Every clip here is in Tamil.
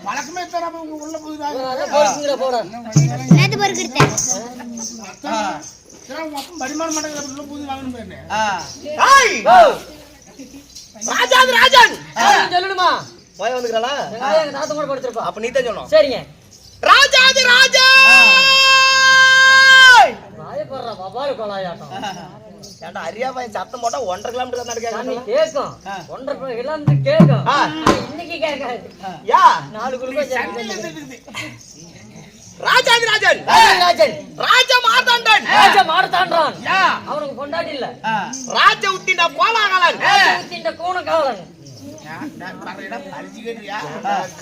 பழக்கமே உள்ள போகுது பரிமாண மாட்டேங்கிற உள்ள போகுது வாங்கணும் போயிருந்தேன். ராஜாதி ராஜன் சொல்லணுமா? போய் வந்துக்கிறா நாத்தம் கூட படிச்சிருப்பா. அப்ப நீ தான் சொல்லணும். சரிங்க. ராஜாதி ராஜா ராயப்படுறா பபால் கொலாயாட்டம். ஏன்டா அரியாபாய் சத்தம் போட்டா 1.5 கிலோமீட்டர் நடக்க கேட்கும். 1.5 கிலோமீட்டர் கேட்கும். இன்னைக்கு கேட்காது. யா 4 குழுக்கு ராஜாதி ராஜன் ராஜன் ராஜ மார்த்தாண்டன் ராஜ மார்த்தாண்டான். அவனுக்கு கொண்டாடி இல்ல. ராஜ உத்தின கோலாகலன் உத்தின கோணகாலன்.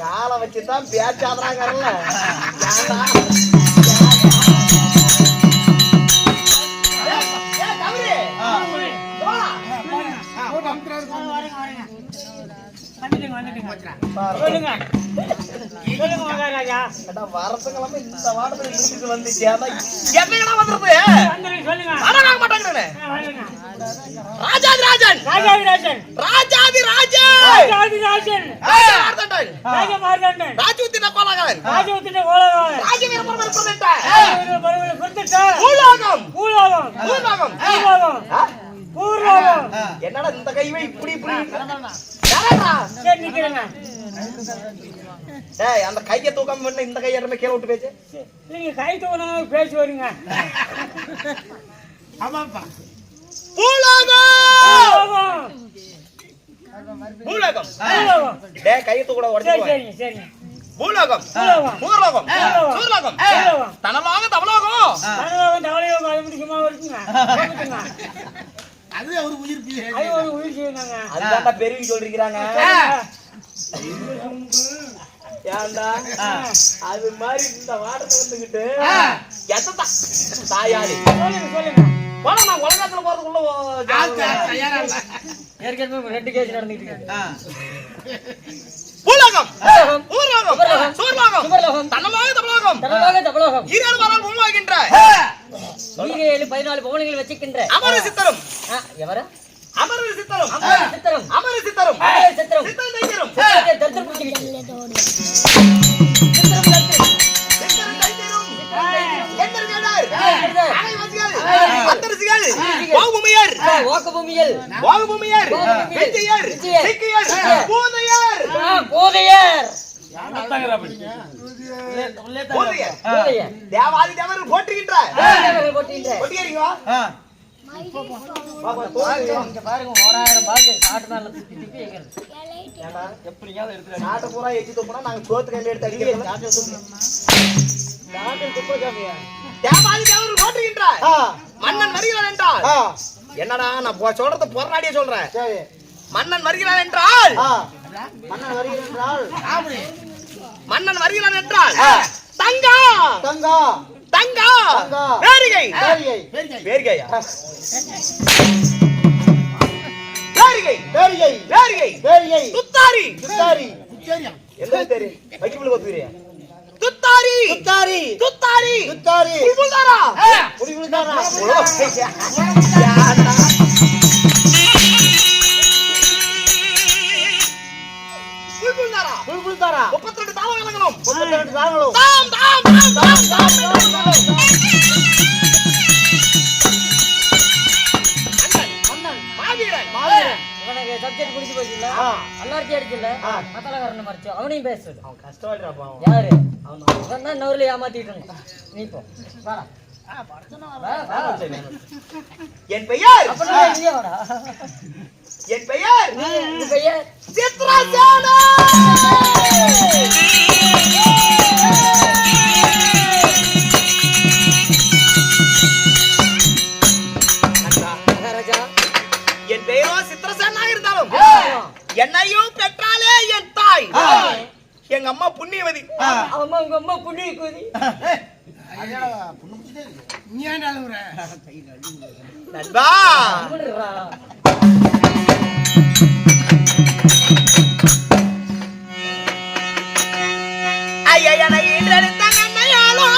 கால வச்சுதான் பேச்சாதாங்கறல. வரத்துக்கிழமை இந்த வாடகை வீட்டுக்கு வந்துச்சு. என்ன வந்துருது ராஜாதி ராஜன் ராஜாதி ராஜன் ராஜாதி ராஜன் ராஜாதி ராஜன் ராஜூத்தின கோலாகலன் ராஜூத்தின கோலாகலன் ராஜவீர பரமர் பிரதேட்ட பூலோகம் பூலோகம் பூலோகம் பூலோகம். என்னடா இந்த கைவை இப்படி இப்படி சரி நிக்கிறேங்க. டேய் அந்த கையை தூக்காம பண்ண இந்த கை இடமே கீழ விட்டு பேச்சு. நீங்க கை தூக்கணும் பேசி வரீங்க. ஆமாப்பா பூலோகம் பூலோகம் பூலோகம். டேய் கையை தூக்கட உடைச்சு. சரி சரி. பூலோகம் பூலோகம் பூலோகம் பூலோகம் தனலோகம் தவலோகம் தனலோகம் தவலோகம் அது மட்டும் சும்மா வருதுங்க. அது ஒரு உயிர் பிள்ளை. அது ஒரு உயிர் செய்யுங்க. அதுதான் பெரிய சொல்றீங்கறாங்க. ஏண்டா அது மாதிரி இந்த வாடத்தை வந்துகிட்டு எத்தா தாயாரி சொல்லுங்க. போனா நான் உலகத்துல போறதுக்குள்ள தயாரா இல்ல. ஏற்கனவே 2 கேஸ் நடந்துட்டு இருக்கு. பூலோகம் பூலோகம் சூர்லோகம் சுவர்லோகம் தனலோகம் தவலோகம் தனலோகம் தவலோகம் ஈரேழு வரால் உருவாகின்ற ஈரேழு 14 பவனங்கள் வச்சிக்கின்ற அமர சித்தரும். எவரா? அமர சித்தரும் அமர சித்தரும் அமர சித்தரும் அமர சித்தரும் சித்தம் தைத்திரும் சித்தம் தர்த்தம் புடிச்சிட்டு சித்தம் தர்த்தம் சித்தம் தைத்திரும் எந்தர்கடார் அனை வசிகள் அந்தரசிகள் வாகுபூமியர் வாகுபூமியல் வாகுபூமியர் வெற்றியர் சிக்கியர் பூதையர் பூதையர் தேவாதி தேவர்கள் போற்றுகின்றார். போற்றுகிறீங்க பாருங்க 1000 பாக்கு காட்டுனால திப்பி எங்கிறது. எப்படியாவது எடுத்து நாட்டை பூரா எச்சி துப்புனா நாங்க சோத்து கையில எடுத்து அடிக்கிறோம். தேவாதி தேவர்கள் போற்றுகின்றார். மன்னன் வருகிறான் என்றால் என்னடா நான் சொல்றத போராடியே சொல்றேன். மன்னன் வருகிறான் என்றால் மன்னன் வருகிறான் என்றால் மன்னன் வருகிறான் என்றால் தங்கா தங்கா தங்கா வேரிகை வேரிகையா வேரிகை வேரிகை வேரிகை வேரிகை துத்தாரி துத்தாரி என்ன தெரியும் வைக்கப்புல கொத்துறியா துத்தாரி துத்தாரி துத்தாரி துத்தாரி புல்புல்தாரா புல்புல்தாரா புல்புல்தாரா புல்புல்தாரா 32 தாளம் இறங்கணும் 32 தாளங்களும் தாம் தாம் தாம் தாம் அண்ணன் மாவீரன் மாவீரன் இவனுக்கு சப்ஜெக்ட் புடிச்சு போச்சுல அலர்ஜி அடிச்சல மத்தலகாரன மறிச்சு அவனையும் பேசுது. அவன் கஷ்டப்படுறா பாவம். யாரு அவன் தான் நூறுல ஏமாத்திட்டு இருந்தான். நீ போ வாடா என் பெயர் என் பெயர் சித்ரசேனா. என் பெயரோ சித்ரசேனா இருந்தாலும் என்னையும் பெற்றாலே என் தாய். எங்க அம்மா புண்ணியவதி. அம்மா உங்க அம்மா புண்ணியவதி. நண்பா ஐயனை இன்றெடுத்தாங்க அண்மையாலோ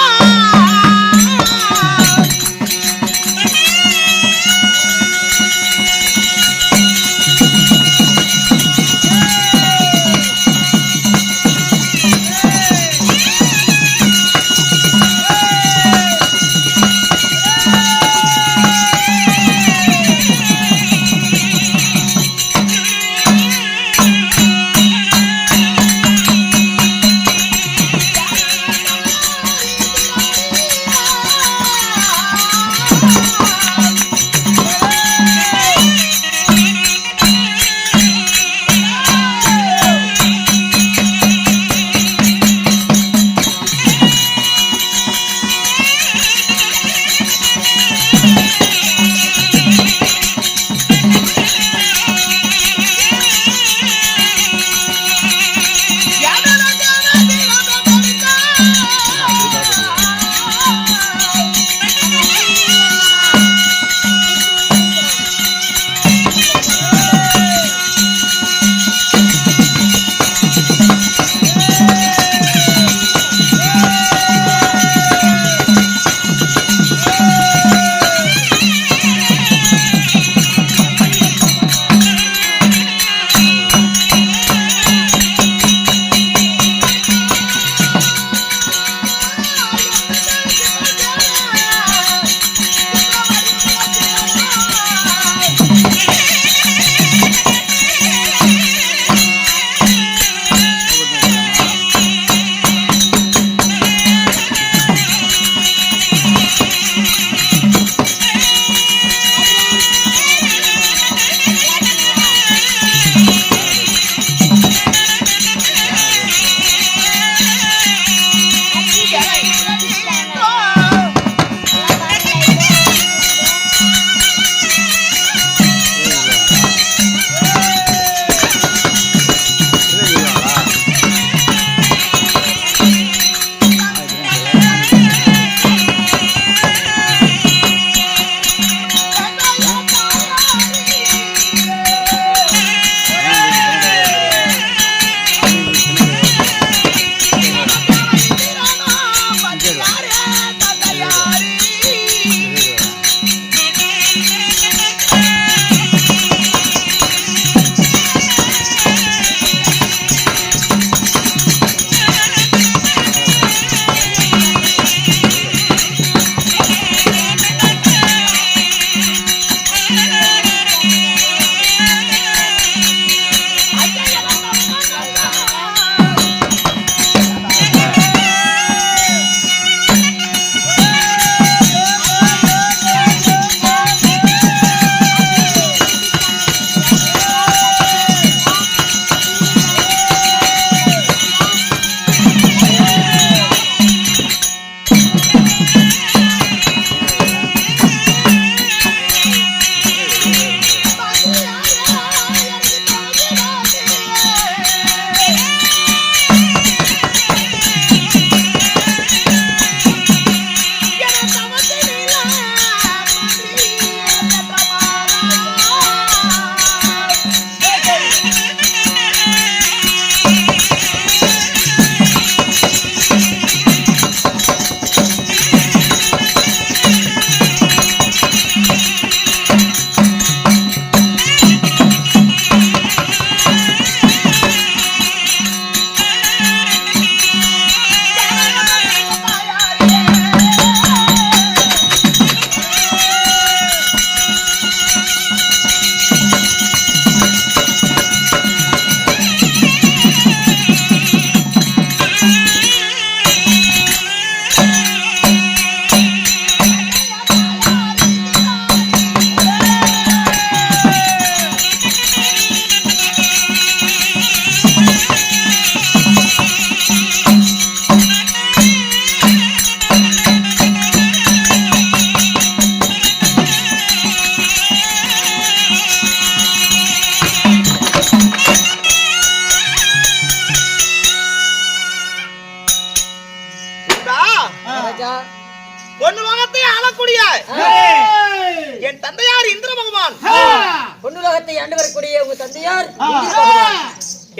உலகத்தை ஆண்டு வரக்கூடிய உங்க தந்தையார்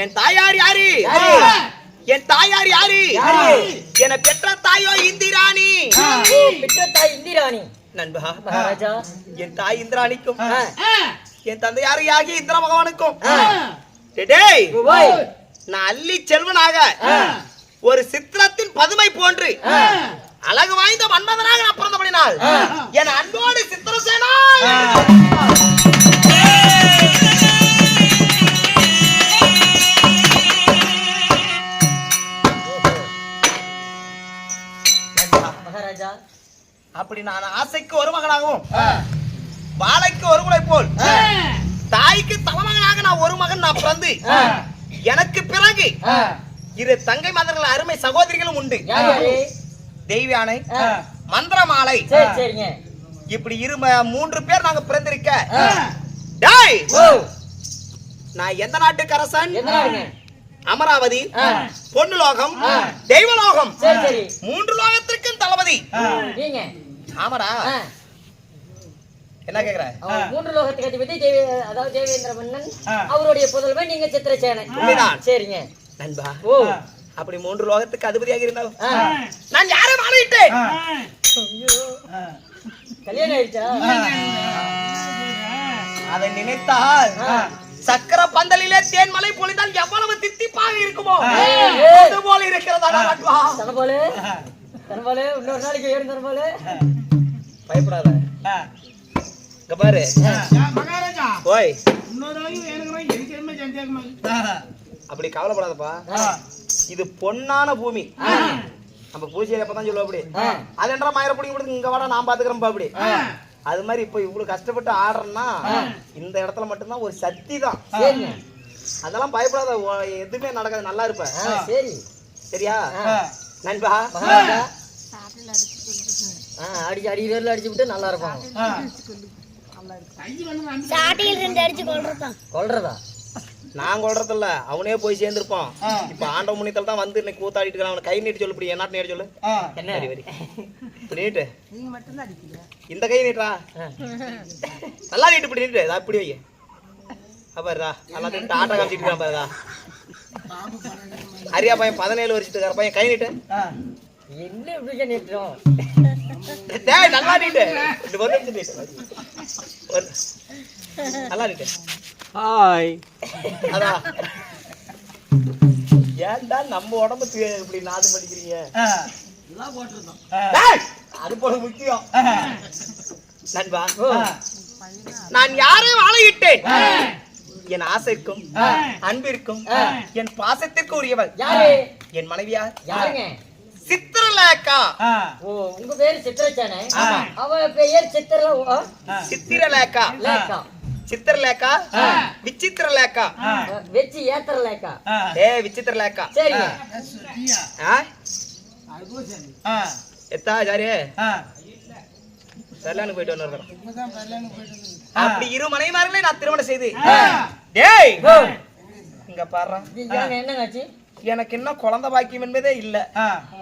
என் தாயார் யாரு? என் தாயார் யாரு? என பெற்ற தாயோ இந்திராணி. பெற்ற தாய் இந்திராணி. நண்பா மகாராஜா, என் தாய் இந்திராணிக்கும் என் தந்தையார் ஆகிய இந்திர பகவானுக்கும் நான் அள்ளி செல்வனாக ஒரு சித்திரத்தின் பதுமை போன்று அழகு வாய்ந்த மன்மதனாக நான் பிறந்தபடினால் என் அன்போடு சித்திரசேனா மகாராஜா, அப்படி நான் ஆசைக்கு ஒரு மகனாகவும் வாழைக்கு ஒரு குலை போல் தாய்க்கு தலைமகனாக நான் ஒரு மகன் நான் பிறந்து எனக்கு பிறகு இரு தங்கை மதர்கள் அருமை சகோதரிகளும் உண்டு. தெய்வானை மந்திரமாலை இப்படி 3 பேர் நாங்க பிறந்திருக்க. நான் எந்த நாட்டுக்கு அரசன்? அமராவதி, பொன்னுலோகம், தெய்வலோகம் 3 லோகத்திற்கும் தளபதி. ஆமரா என்ன கேக்குற? 3 லோகத்துக்கு அதிபதி அதாவது தேவேந்திர மன்னன், அவருடைய புதல்வன் நீங்க சித்திரசேனை. சரிங்க நண்பா. அப்படி 3 லோகத்துக்கு அதிபதியாக இருந்தாலும் நான் யாரை மாறிட்டேன்? கல்யாணம் ஆயிடுச்சா? அதை நினைத்தால் சக்கர பந்தலிலே தேன்மலை பொழிந்தால் எவ்வளவு தித்திப்பாக இருக்குமோ அது போல இருக்கிறதா நண்பா. தனபாலே இன்னொரு நாளைக்கு ஏறு தனபாலே. பயப்படாத. இங்க பாரு மகாராஜா, ஓய் இன்னொரு நாளைக்கு வேணுங்கற எரிக்கறமே ஜெயமா. அப்படி கவலைப்படாதப்பா. இது பொன்னான பூமி. நம்ம பூஜையில அப்பதான் சொல்லுவோம் அப்படி. அது என்றா மயிர புடிங்க கொடுத்து இங்க வாடா நான் பாத்துக்கிறேன்ப்பா அப்படி. அது மாதிரி இப்ப இவ்வளவு கஷ்டப்பட்டு ஆடுறேன்னா இந்த இடத்துல மட்டும்தான் ஒரு சக்தி தான். அதெல்லாம் பயப்படாத, எதுவுமே நடக்காது, நல்லா இருப்ப. சரியா நண்பா? அடிச்சு அடிச்சு விட்டு நல்லா இருக்கும். கொல்றதா? நான் கொல்றது இல்ல, அவனே போய் சேர்ந்திருப்பான். இப்ப ஆண்டவ முனித்தல் தான் வந்து இன்னைக்கு கூத்தாடிட்டு இருக்கான். அவனை கை நீட்டு சொல்லு. இப்படி என்ன நீட்டு சொல்லு. என்ன இப்படி நீட்டு. இந்த கை நீட்டுறா, நல்லா நீட்டு. இப்படி நீட்டு, அப்படி வை. பாருடா, நல்லா நீட்டு ஆட்டா காமிச்சிட்டு இருக்கான் பாருடா. அரியா பையன் 17 வருஷத்துக்கார பையன் கை நீட்டு. என்ன இப்படி நீட்டுறோம்? நல்லா நீட்டு. நல்லா நீட்டு. ஹாய். அதான் ஏன்டா நம்ம உடம்பு இப்படி நாது பண்ணிக்கிறீங்க? அது போல முக்கியம் நண்பா. நான் யாரையும் ஆளையிட்டேன். என் ஆசைக்கும் அன்பிற்கும் என் பாசத்திற்கும் உரியவள் என் மனைவியார் சித்திரலேகா. உங்க பேரு சித்திரசேனை, அவ பெயர் சித்திரலேகா. சித்திரலேகா, விசித்திரலேகா, வெச்சி ஏத்திரலேகா. விசித்திரலேகா. சரிங்க. எத்தா ஜாரியே சர்லானுக்கு போயிட்டு வந்துடுறோம். அப்படி 2 மனைவிமார்களை நான் திருமணம் செய்து இங்க பாரு. என்னங்காச்சு? எனக்கு இன்னும் குழந்தை பாக்கியம் என்பதே இல்ல.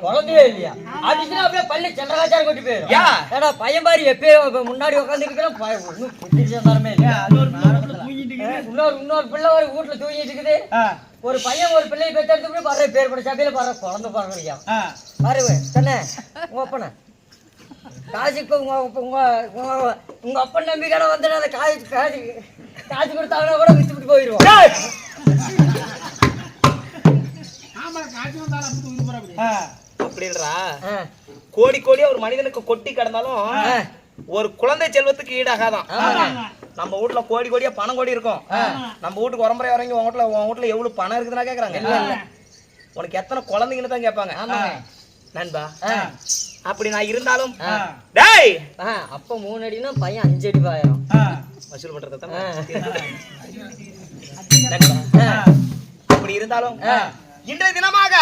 குழந்தையே இல்லையா? அதுக்குன்னு அப்படியே பள்ளி சந்திரகாச்சாரம் கொண்டு போயிடும். ஏடா பையன் பாரு எப்பயோ முன்னாடி உட்காந்துருக்கிறேன். இன்னொரு பிள்ளை ஒரு வீட்டுல தூங்கிட்டு இருக்குது. ஒரு பையன் ஒரு பிள்ளையை பெற்றெடுத்து பாரு, பேர் பட சபையில பாரு, குழந்தை பாருங்க பாரு. தானே உங்க அப்பன காசுக்கு உங்க அப்பன் நம்பிக்கையான வந்து அதை காசு கொடுத்தாங்கன்னா கூட வித்துட்டு போயிடுவோம். அப்படின்றா கோடி கோடியா ஒரு மனிதனுக்கு கொட்டி கிடந்தாலும் ஒரு குழந்தை செல்வத்துக்கு ஈடாகாதான். நம்ம வீட்டுல கோடி கோடியா பணம் கோடி இருக்கும். நம்ம வீட்டுக்கு உரம்பரை வரங்க உன் வீட்டுல எவ்வளவு பணம் இருக்குதுன்னா கேக்குறாங்க. உனக்கு எத்தனை குழந்தைங்கன்னு தான் கேட்பாங்க நண்பா. அப்படி நான் இருந்தாலும் அப்ப 3 அடினா பையன் 5 அடி பாயிரம் வசூல் பண்றது. அப்படி இருந்தாலும் இன்றைய தினமாக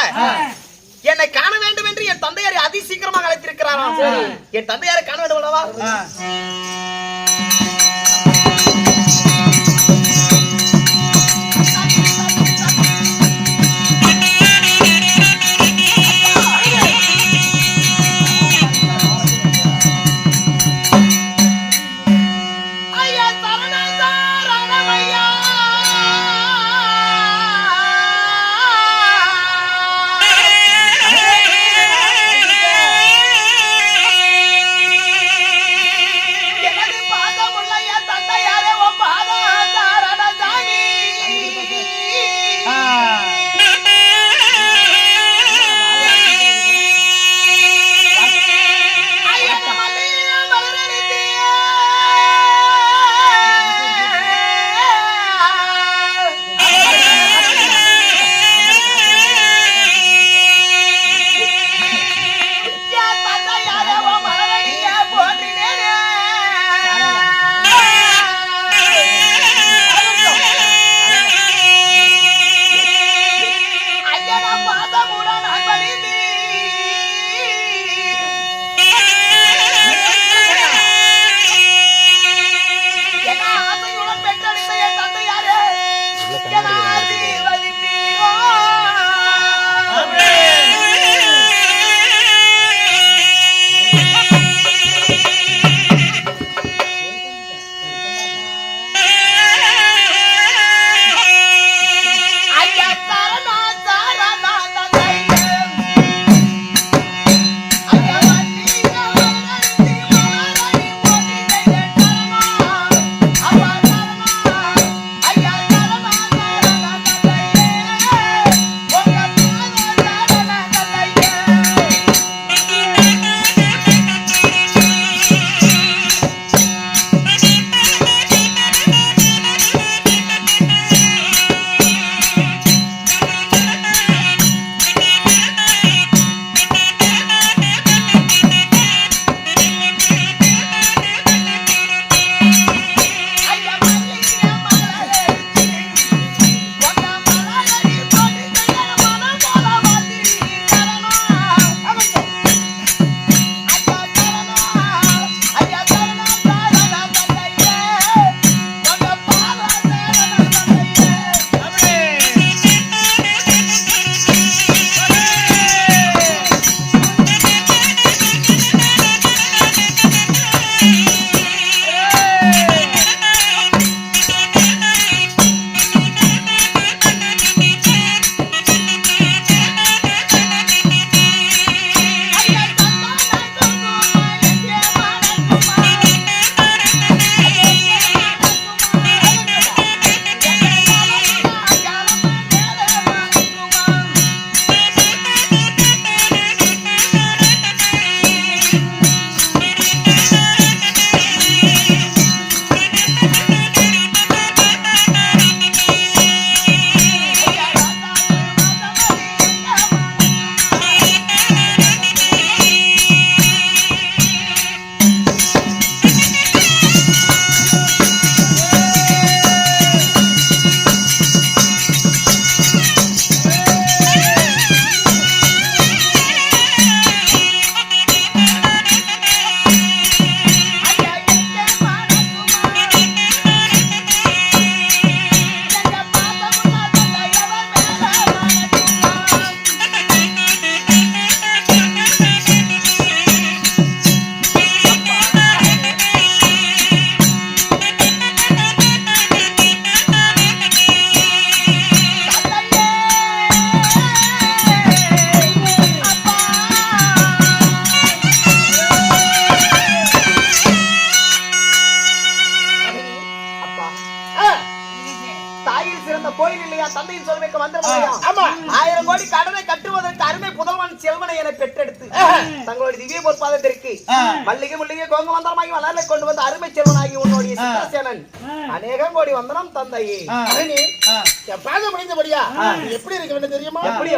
என்னை காண வேண்டும் என்று என் தந்தையாரை அதி சீக்கிரமாக அழைத்திருக்கிறாராம். என் தந்தையாரை காண வேண்டும் அல்லவா? ஐயா சரண சரணமையா தந்தையின் சொல்மிக்க மந்திரம். ஆமா, 1000 கோடி கடனை கட்டுவதற்கு அருமை புதல்வன் செல்வனை என பெற்றெடுத்து தங்களுடைய திவ்ய பொற்பாதத்திற்கு மல்லிகை முல்லிகை கோங்க வந்தனமாகி வளர்லை கொண்டு வந்த அருமை செல்வனாகி உன்னுடைய சித்திரசேனன் அநேகம் கோடி வந்தனம் தந்தையே. என் பாதம் முடிந்தபடியா எப்படி இருக்க வேண்டும் தெரியுமா? எப்படி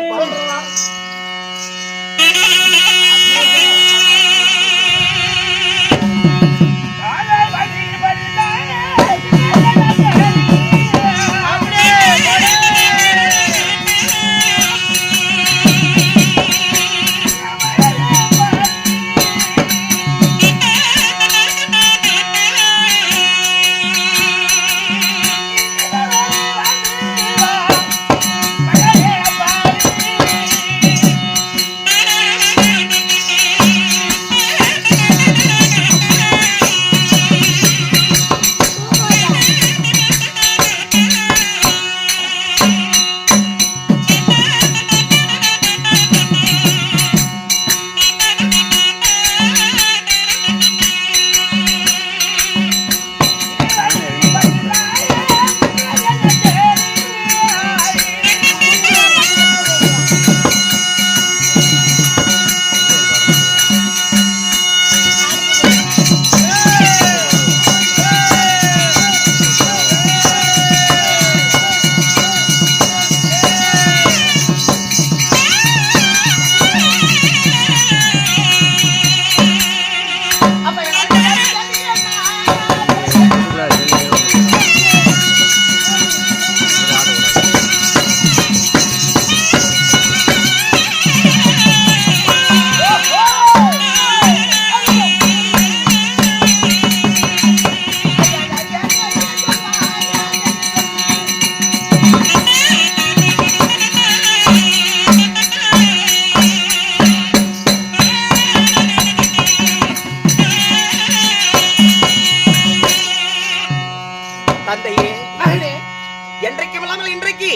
என்றைக்கும் இல்லாமல் இன்றைக்கு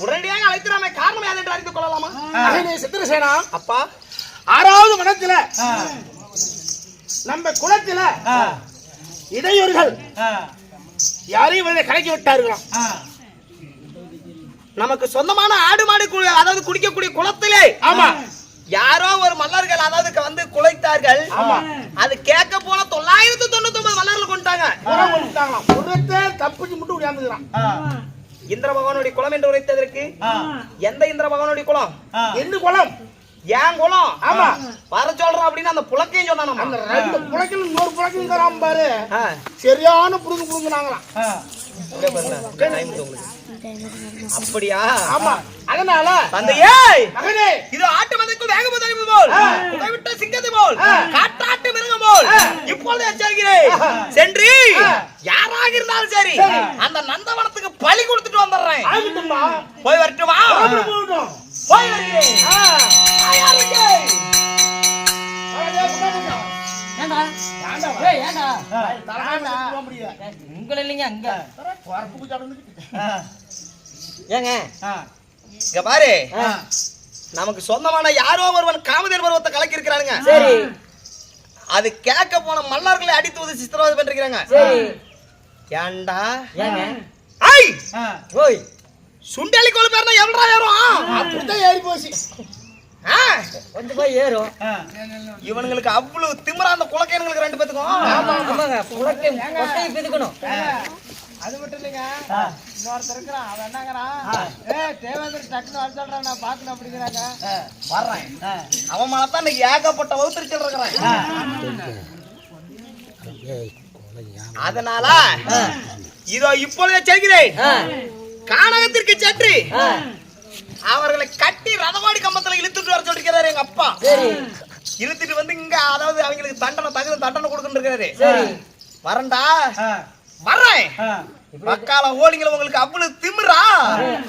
உடனடியாக அழைக்கிறாமே காரணம் யாது என்று அறிந்து கொள்ளலாமா? சித்திரசேனா அப்பா, 6வது மனத்துல நம்ம குலத்துல இடையூறுகள் யாரையும் கலக்கி விட்டார்களாம். நமக்கு சொந்தமான ஆடு மாடு அதாவது குடிக்கக்கூடிய குளத்திலே ஆமா யாரோ ஒரு மல்லர்கள் அதாவது வந்து குலைத்தார்கள். அது கேட்க போன 999 மல்லர்கள் கொண்டாங்க. ஒருத்தே தப்பிச்சு மட்டும் உடையாந்துக்கிறான். இந்திர பகவானுடைய குளம் என்று உரைத்ததற்கு எந்த இந்திர பகவானுடைய குளம்? என்ன குளம்? ஏன் குளம்? ஆமா வர சொல்றோம் அப்படின்னு அந்த புலக்கையும் சொன்னான். அந்த 2 புலக்கில் 100 புலக்கில் தராம பாரு, சரியான புடுங்கு புடுங்குனாங்களாம். அப்படியா? ஆமா. அதனால தந்தையே, மகனே, இது ஆட்டு மந்தைக்குள் வேகபதறிவு போல் புகைவிட்ட சிங்கத்தை போல் காட்டாட்டு மிருகம் போல் இப்பொழுது எச்சரிக்கிறேன். சென்று யாராக இருந்தாலும் சரி அந்த நந்தவனத்துக்கு பலி கொடுத்துட்டு வந்துடுறேன். போய் வரட்டுமா? போய் வருகிறேன். உங்களை இல்லைங்க அங்க ஏங்க இங்க பாரு, நமக்கு சொந்தமான யாரோ ஒருவன் காமதேவ பருவத்தை கலக்கி இருக்கிறானுங்க. சரி, அது கேட்க போன மல்லர்களை அடித்து உதவி சித்திரவதை பண்றாங்க. சரி, ஏண்டா ஏங்க ஐ ஓய் சுண்டலி கோல் பேர்னா எவ்வளோ ஏறும்? அப்படிதான் ஏறி போச்சு. கொஞ்சம் போய் ஏறும். இவனுங்களுக்கு அவ்வளவு திமிரா அந்த குலக்கையனுங்களுக்கு 2 பேத்துக்கும். ஆமாங்க, குலக்கை கொட்டையை பிதுக்கணும். அது மட்டும் இல்லைங்க, இன்னொருத்தர் இருக்கிறான். அவன் என்னங்கிறான், தேவேந்திர டக்குன்னு வர சொல்றான், நான் பாக்கணும் அப்படிங்கிறாங்க. வர்றேன். அவன் மனத்தான் இன்னைக்கு ஏகப்பட்ட வகுத்திருச்சல் இருக்கிறான். அதனால இதோ இப்பொழுதே செய்கிறேன். கானகத்திற்கு சென்று அவர்களை கட்டி ரதவாடி கம்பத்துல இழுத்துட்டு வர சொல்லிருக்கிறாரு எங்க அப்பா. இழுத்துட்டு வந்து இங்க அதாவது அவங்களுக்கு தண்டனை கொடுக்கின்றாரு. வரண்டா வர்றேன். மக்கால ஓடிங்கள உங்களுக்கு அவ்வளவு திமிரா?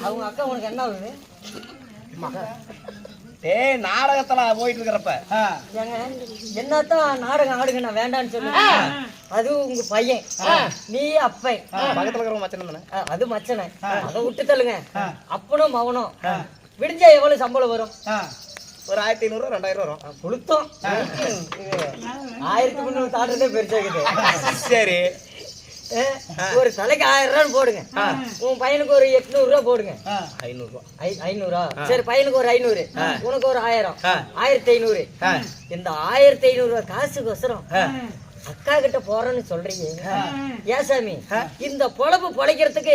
அவங்க அக்கா உனக்கு என்ன ஆகுது? டேய், நாடகத்துல போயிட்டு இருக்கிறப்ப என்னத்தான் நாடகம் ஆடுங்க, நான் வேண்டான்னு சொல்லுங்க. அது உங்க பையன், நீ அப்பை பக்கத்துல இருக்கிற மச்சன் தானே? அது மச்சனை, அதை விட்டு தள்ளுங்க. அப்பனும் மவனும் விடிஞ்சா எவ்வளவு சம்பளம் வரும்? ஒரு 1500 2000 வரும். கொடுத்தோம் 1300 தாண்டதே பெருசாகுது. சரி, ஒரு தலைக்கு 1000 ரூபான்னு போடுங்க. உன் பையனுக்கு ஒரு 800 ரூபா போடுங்க. 500 ரூபா. 500. சரி, பையனுக்கு ஒரு 500, உனக்கு ஒரு 1000, 1500. இந்த 1500 ரூபா காசுக்கோசரம் அக்கா கிட்ட போறேன்னு சொல்றீங்க. ஏன் சாமி, இந்த பொழப்பு பொழைக்கிறதுக்கு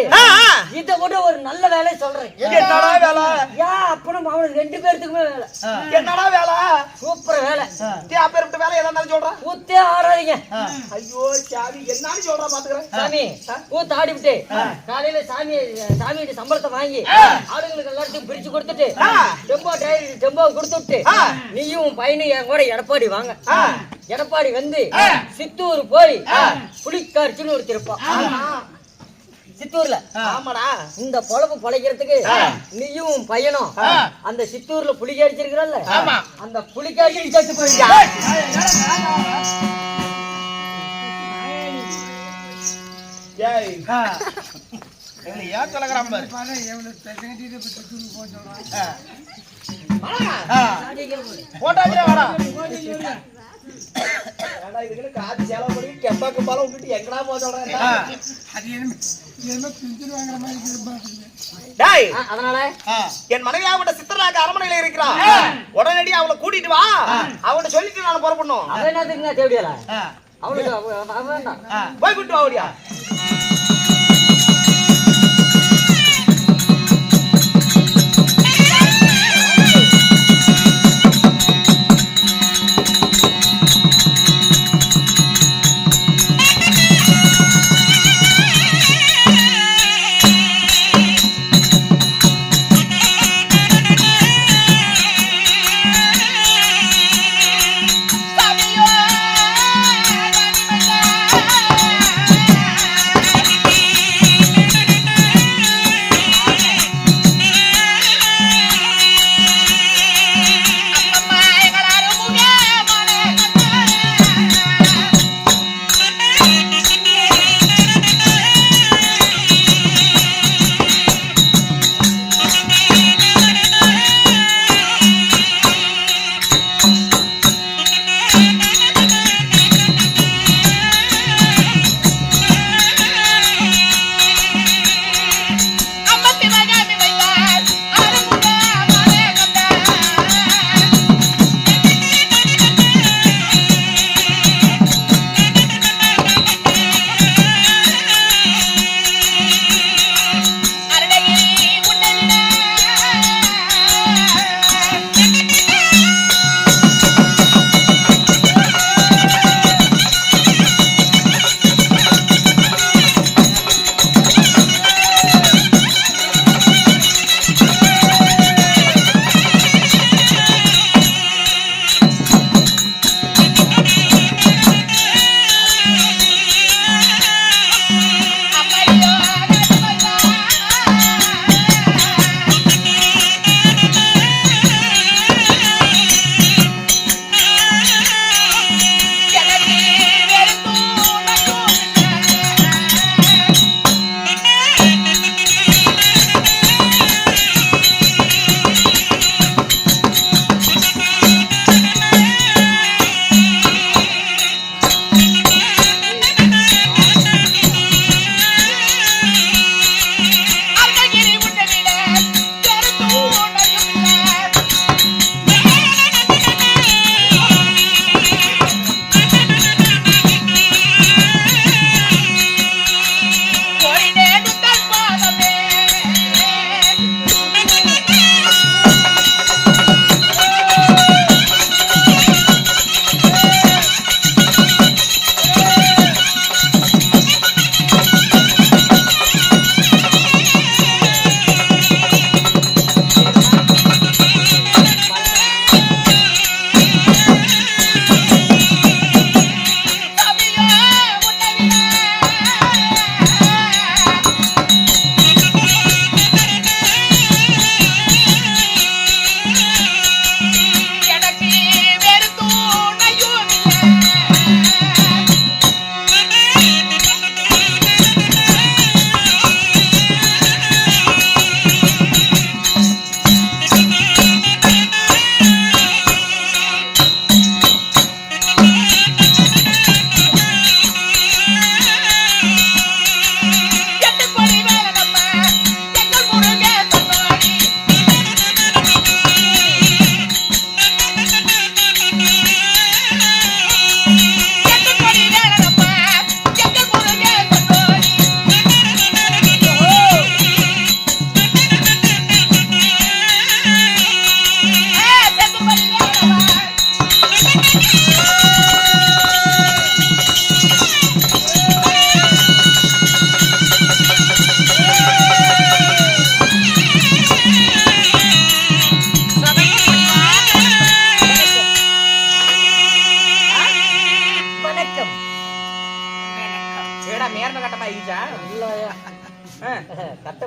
இத விட ஒரு நல்ல வேலையை சொல்றேன். என்னடா வேலை? அப்பனும் அவனுக்கு 2 பேர்த்துக்குமே வேலை. என்னடா வேலை? சூப்பர் வேலை. அப்பேற்பட்ட வேலை எதாவது சொல்றான். ஊத்தே ஆடாதீங்க. ஐயோ சாமி, என்னன்னு சொல்றான் பாத்துக்கிறேன். சாமி, ஊத்த ஆடிவிட்டு காலையில சாமியோட சம்பளத்தை வாங்கி ஆளுங்களுக்கு எல்லாத்தையும் பிரிச்சு கொடுத்துட்டு டெம்போ கொடுத்துட்டு நீயும் பையனும் என் கூட எடப்பாடி வாங்க. எடப்பாடி வந்து சித்தூர் போய் புலிக்காட்சின்னு ஒரு திருப்பம் சித்தூர்ல. ஆமாடா. இந்த பொழப்பு பொழைக்கிறதுக்கு நீயும் பையனும் அந்த சித்தூர்ல புலிக்காட்சி இருக்கிறல்ல, அந்த புலிக்காட்சி சேர்த்து போயிருக்க. ஏன் சொல்லுறான் பாரு. போட்டாச்சு வாடா. இதுக்கு காசு செலவு பண்ணி கெப்பாக்கு பாலம் விட்டுட்டு எங்கடா போக சொல்றேன். அதனால என் மனைவி அவட்ட சித்தராக அரமனையில இருக்கிறான். உடனடி அவளை கூட்டிட்டு வா. அவட்ட சொல்லிட்டு நான் புறப்படணும். அவன் என்னத்துக்குங்க தேவையில்ல அவனுக்கு வேண்டாம். போய் கூட்டு வாடியா.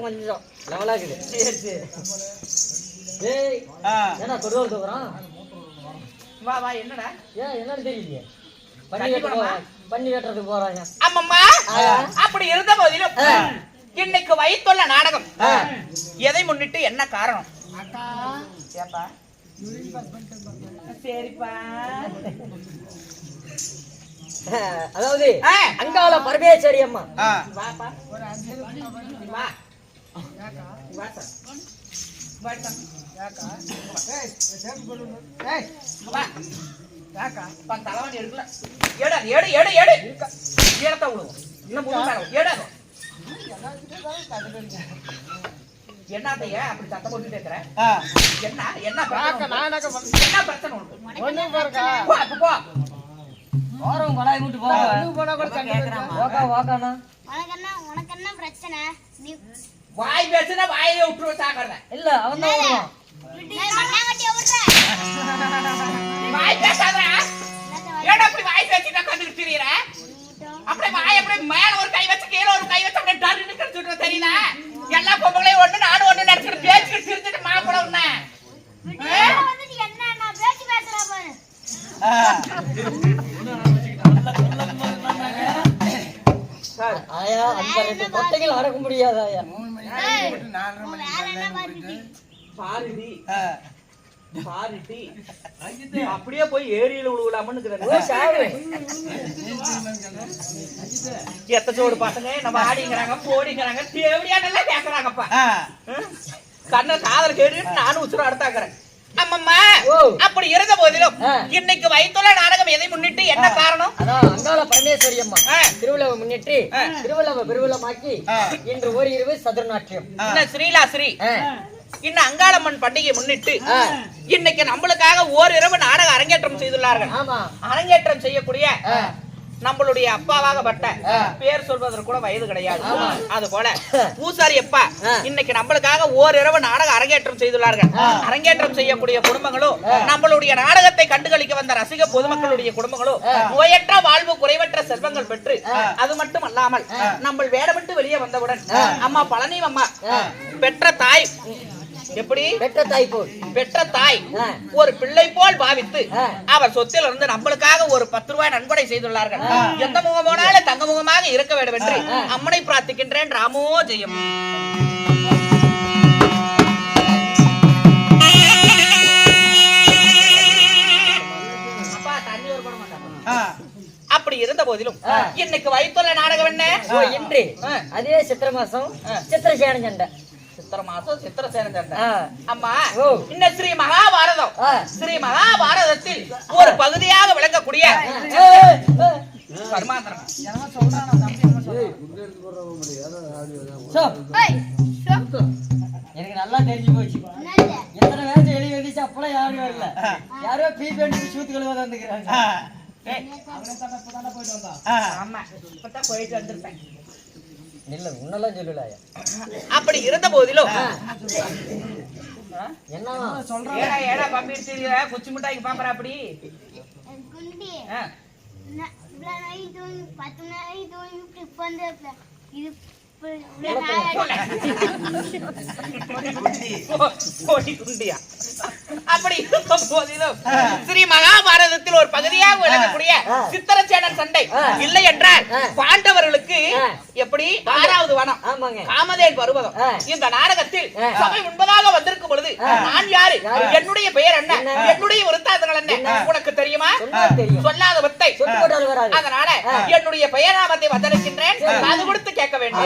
கொஞ்சம் லெவலாகுது. சரி சரி. ஏய் ஏன்னா தொடுவோம் தூக்குறான். வா வா என்னடா? ஏன் என்னன்னு தெரியலையே. பண்ணி வெட்டுறதுக்கு போறாங்க. அம்மம்மா அப்படி இருந்த போதிலும் இன்னைக்கு வைத்துள்ள நாடகம் எதை முன்னிட்டு என்ன காரணம்? ஏப்பா சரிப்பா. அதாவது அங்காள பரமேஸ்வரி அம்மா. வாப்பா வா தலைவன் எடுக்கல. எடு எடு எடு எடு இடத்த விடுவோம். இன்னும் எடாது என்னத்தைய அப்படி சத்தம் போட்டுட்டு இருக்கிற? என்ன என்ன என்ன பிரச்சனை உனக்கு? போ போறோம் கொடாய் விட்டு போகானா உனக்கு என்ன பிரச்சனை? நீ வாய் பேசுனா வாயிலே விட்டுருவ சாக்கறத. இல்ல அவன் தான் வருவான். வாய் பேசாதடா. ஏடா அப்படி வாய் பேசிட்டா கண்டுட்டு திரியற? அப்படியே வாய் அப்படியே மேல ஒரு கை வச்சு கீழ ஒரு கை வச்சு அப்படியே டர்னு கடிச்சிட்டு தெரியல? எல்லா பொம்பளையும் ஒண்ணு நானும் ஒண்ணு நினைச்சிட்டு பேசிட்டு திரிஞ்சிட்டு மாப்பட உன்ன. வந்து என்ன நான் பேசி பேசுறா பாரு. ஆயா அந்த ரெண்டு கொட்டைகள் அடக்க முடியாது ஆயா. பாருடி பாருடி அப்படியே போய் ஏரியில விழுகலாம்னு எத்தச்சோடு பசங்க நம்ம ஆடிங்கிறாங்க போடிங்கிறாங்க தேவடியா நல்லா கேக்குறாங்கப்பா. கண்ண காதல் கேட்டு நானும் உசுரம் அடுத்தாக்குறேன். அம்மம்மா அப்படி இருந்த போதிலும் இன்னைக்கு வைத்துள்ள நாடகம் எதை முன்னிட்டு என்ன காரணம்? அதான் அங்காள பரமேஸ்வரி அம்மா திருவிழாவை முன்னிட்டு திருவிழாவை பெருவிழமாக்கி இன்று ஒரு இரவு சதுர்நாட்டியம் ஸ்ரீலாஸ்ரீ இன்னும் அங்காளம்மன் பண்டிகை முன்னிட்டு இன்னைக்கு நம்மளுக்காக ஓரிரவு நாடக அரங்கேற்றம் செய்துள்ளார்கள். அரங்கேற்றம் செய்யக்கூடிய நம்மளுடைய அப்பாவாகப்பட்ட பேர் சொல்வதற்கு கூட வயது கிடையாது. அது போல பூசாரி அப்பா இன்னைக்கு நம்மளுக்காக ஓரிரவு நாடக அரங்கேற்றம் செய்துள்ளார்கள். அரங்கேற்றம் செய்யக்கூடிய குடும்பங்களும் நம்மளுடைய நாடகத்தை கண்டுகளிக்க வந்த ரசிக பொதுமக்களுடைய குடும்பங்களும் நோயற்ற வாழ்வு குறைவற்ற செல்வங்கள் பெற்று அது மட்டும் அல்லாமல் நம்ம வேடமிட்டு வெளியே வந்தவுடன் அம்மா பழனி அம்மா பெற்ற தாய் எப்படி பெற்ற தாய் ஒரு பிள்ளை போல் பாவித்து அவர் சொத்தில் இருந்து நம்மளுக்காக ஒரு 10 ரூபாய் நன்கொடை செய்துள்ளார்கள். எந்த முகமானாலும் தங்க முகமாக இருக்க வேண்டும் என்று அம்மனை பிரார்த்திக்கின்றேன். ராமோ ஜெயம். அப்படி இருந்த போதிலும் இன்னைக்கு வைத்துள்ள நாடகம் என்ன? இன்று அதே சித்திரை மாசம் சித்திரை சேன சண்டை. சித்திர மாசம் சித்திர சேன சண்டை. அம்மா இன்னும் ஸ்ரீ மகாபாரதம் ஸ்ரீ மகாபாரதத்தில் ஒரு பகுதியாக விளங்கக்கூடிய கர்மாந்திரம். எனக்கு நல்லா தெரிஞ்சு போச்சு. எத்தனை பேருக்கு எழுதி வந்துச்சு அப்பெல்லாம் யாரும் வரல. யாரோ பீ பேண்ட் சூத்து கழுவ வந்துக்கிறாங்க. போயிட்டு வந்துருப்பேன். இல்ல உன்னெல்லாம் சொல்லல. அப்படி இருந்த போதிலும் என்ன சொல்றேன் ஏடா பம்பி தெரியல குச்சி மிட்டாய்க்கு பாம்பற அப்படி குண்டி நான் இது 10 நாள் இது இப்ப இது ஸ்ரீ மகாபாரதத்தில் ஒரு பகுதியாக விளங்கக்கூடிய சித்திரசேனன் சண்டை இல்லை என்றால் பாண்டவர்களுக்கு எப்படி 6வது வனம் காமதேன் பருவதம். இந்த நாடகத்தில் சபை முன்பதாக வந்திருக்கும் பொழுது நான் யாரு, என்னுடைய பெயர் என்ன, என்னுடைய விருத்தாந்தங்கள் என்ன உனக்கு தெரியுமா? சொல்லாத வித்தை. அதனால என்னுடைய பெயர் நாமத்தை வந்தளிக்கின்றேன். அது கொடுத்து கேட்க வேண்டும்.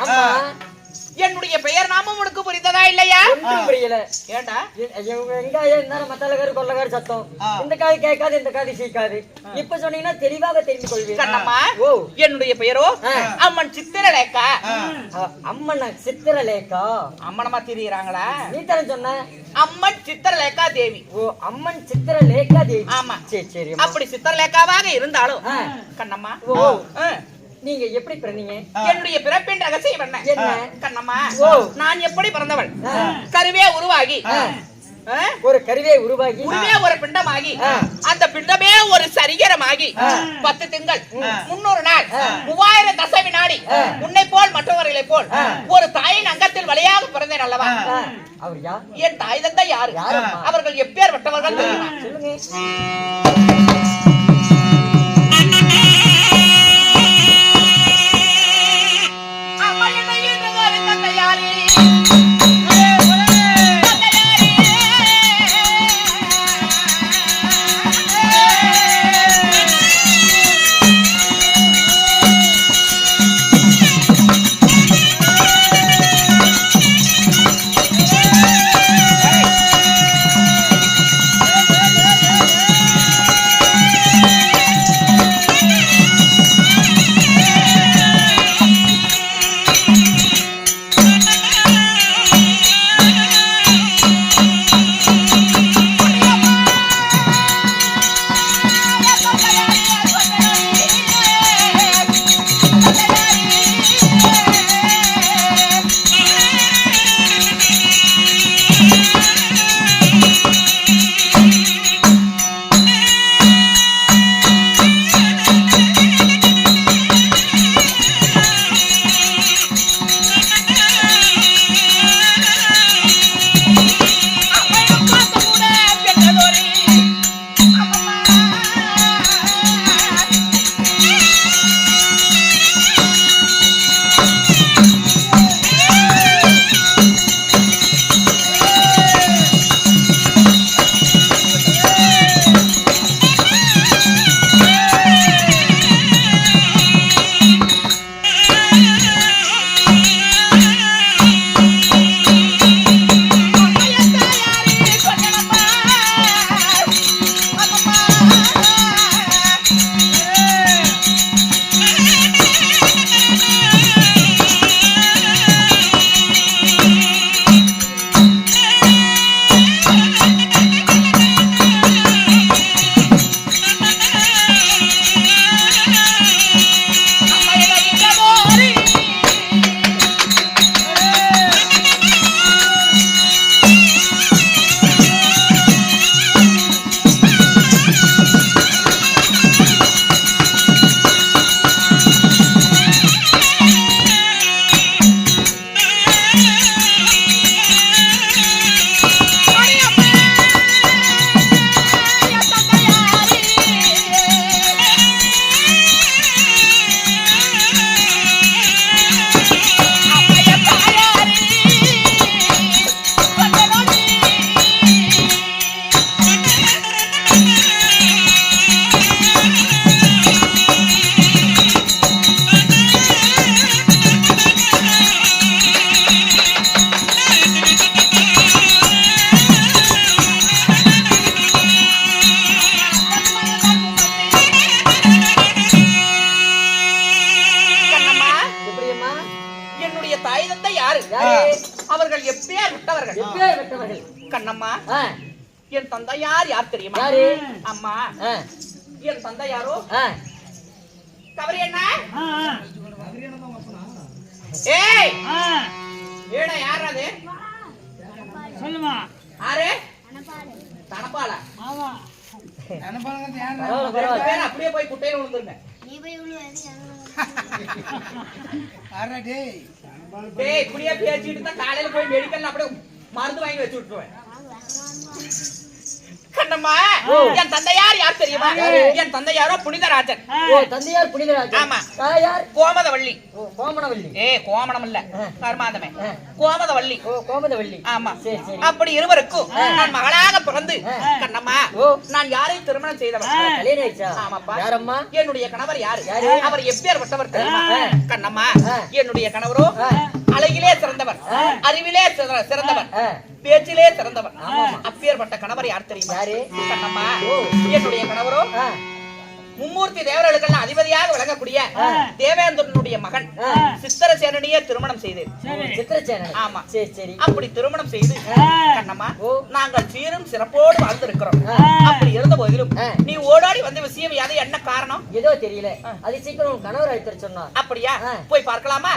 ஆமா. என்னுடைய பெயர் நாமம் உனக்கு புரிந்ததா இல்லையா? ஒன்றும் புரியல. ஏண்டா வெங்காயம் இருந்தாலும் மத்தாலகாரு கொள்ளகாரு சத்தம். இந்த காது கேட்காது, இந்த காது சீக்காது. இப்ப சொன்னீங்கன்னா தெளிவாக தெரிந்து கொள்வீங்க. கண்ணம்மா, ஓ, என்னுடைய பெயரோ அம்மன் சித்திரலேகா. அம்மன் சித்திரலேகா. அம்மனமா திரியிறாங்களா? நீ தானே சொன்ன அம்மன் சித்திரலேகா தேவி. ஓ, அம்மன் சித்திரலேகா தேவி. ஆமா. சரி சரி. அப்படி சித்திரலேகாவாக இருந்தாலும் கண்ணம்மா, ஓ, நீங்க எப்படி பிறந்தீங்க? என்னுடைய பிறப்பின் ரகசியம் என்ன கண்ணம்மா? நான் எப்படி பிறந்தவள்? கருவே உருவாகி ஒரு கருவே உருவாகி ஒரு பிண்டமாகி அந்த பிண்டமே ஒரு சரீரமாகி 10 திங்கள் 300 நாள் 3000 தசை வினாடி உன்னை போல் மற்றவர்களை போல் ஒரு தாயின் அங்கத்தில் வழியாக பிறந்தேன் அல்லவா? அவர் யார்? என் தாய் தந்தை யாரு? அவர்கள் எப்பேற்பட்டவர்கள் தெரியுமா? சொல்லுங்க. அவர்கள் எப்பேர் விட்டவர்கள் கண்ணம்மா. என் தந்தையார் யார் தெரியுமா? அம்மா, என் தந்தை யாரோ கவரி என்ன? ஏய் ஏடா யார் அது? சொல்லுமா. ஆரே தனபால. ஆமா தனபாலங்க யார்? பேர் அப்படியே போய் குட்டையில விழுந்துருங்க. நீ போய் விழுவாதே. ஆறா டேய். டேய் இப்படியே பேசிட்டு தான் காலையில போய் மெடிக்கல்ல அப்படியே மருந்து வாங்கி வச்சு விட்டுருவேன். கண்ணம்மா என் தந்தையார் யார் தெரியுமா? என் தந்தையாரோ புனிதராஜன். தந்தையார் புனிதராஜன். ஆமா. தாயார் கோமதவள்ளி. கோமணவள்ளி. கோமணம் இல்ல, கர்மாதமே, கோமதவள்ளி. கோமதவள்ளி. ஆமா. சரி சரி. அப்படி இருவருக்கும் நான் மகளாக பிறந்து கண்ணம்மா நான் யாரையும் திருமணம் செய்தவன். கல்யாணம் ஆயிடுச்சா? ஆமாப்பா. யாரம்மா? என்னுடைய கணவர் யாரு? அவர் எப்பேற்பட்டவர் தெரியுமா? கண்ணம்மா என்னுடைய கணவரோ அழகிலே சிறந்தவர், அறிவிலே சிறந்தவர், பேச்சிலே சிறந்தவர். அப்பேற்பட்ட கணவர் யார் தெரியுமா? கண்ணம்மா என்னுடைய கணவரோ மும்மூர்த்தி தேவர்களுக்கெல்லாம் அதிபதியாக விளங்கக்கூடிய தேவேந்திரனுடைய மகன் சித்திரசேனனையே திருமணம் செய்தேன். சித்திரசேனன். ஆமா. சரி சரி. அப்படி திருமணம் செய்து கண்ணம்மா நாங்கள் சீரும் சிறப்போடு வாழ்ந்திருக்கிறோம். அப்படி இருந்த போதிலும் நீ ஓடாடி வந்த விஷயம் அது என்ன காரணம்? ஏதோ தெரியல. அது சீக்கிரம் கணவர் அழைத்து சொன்னா. அப்படியா? போய் பார்க்கலாமா?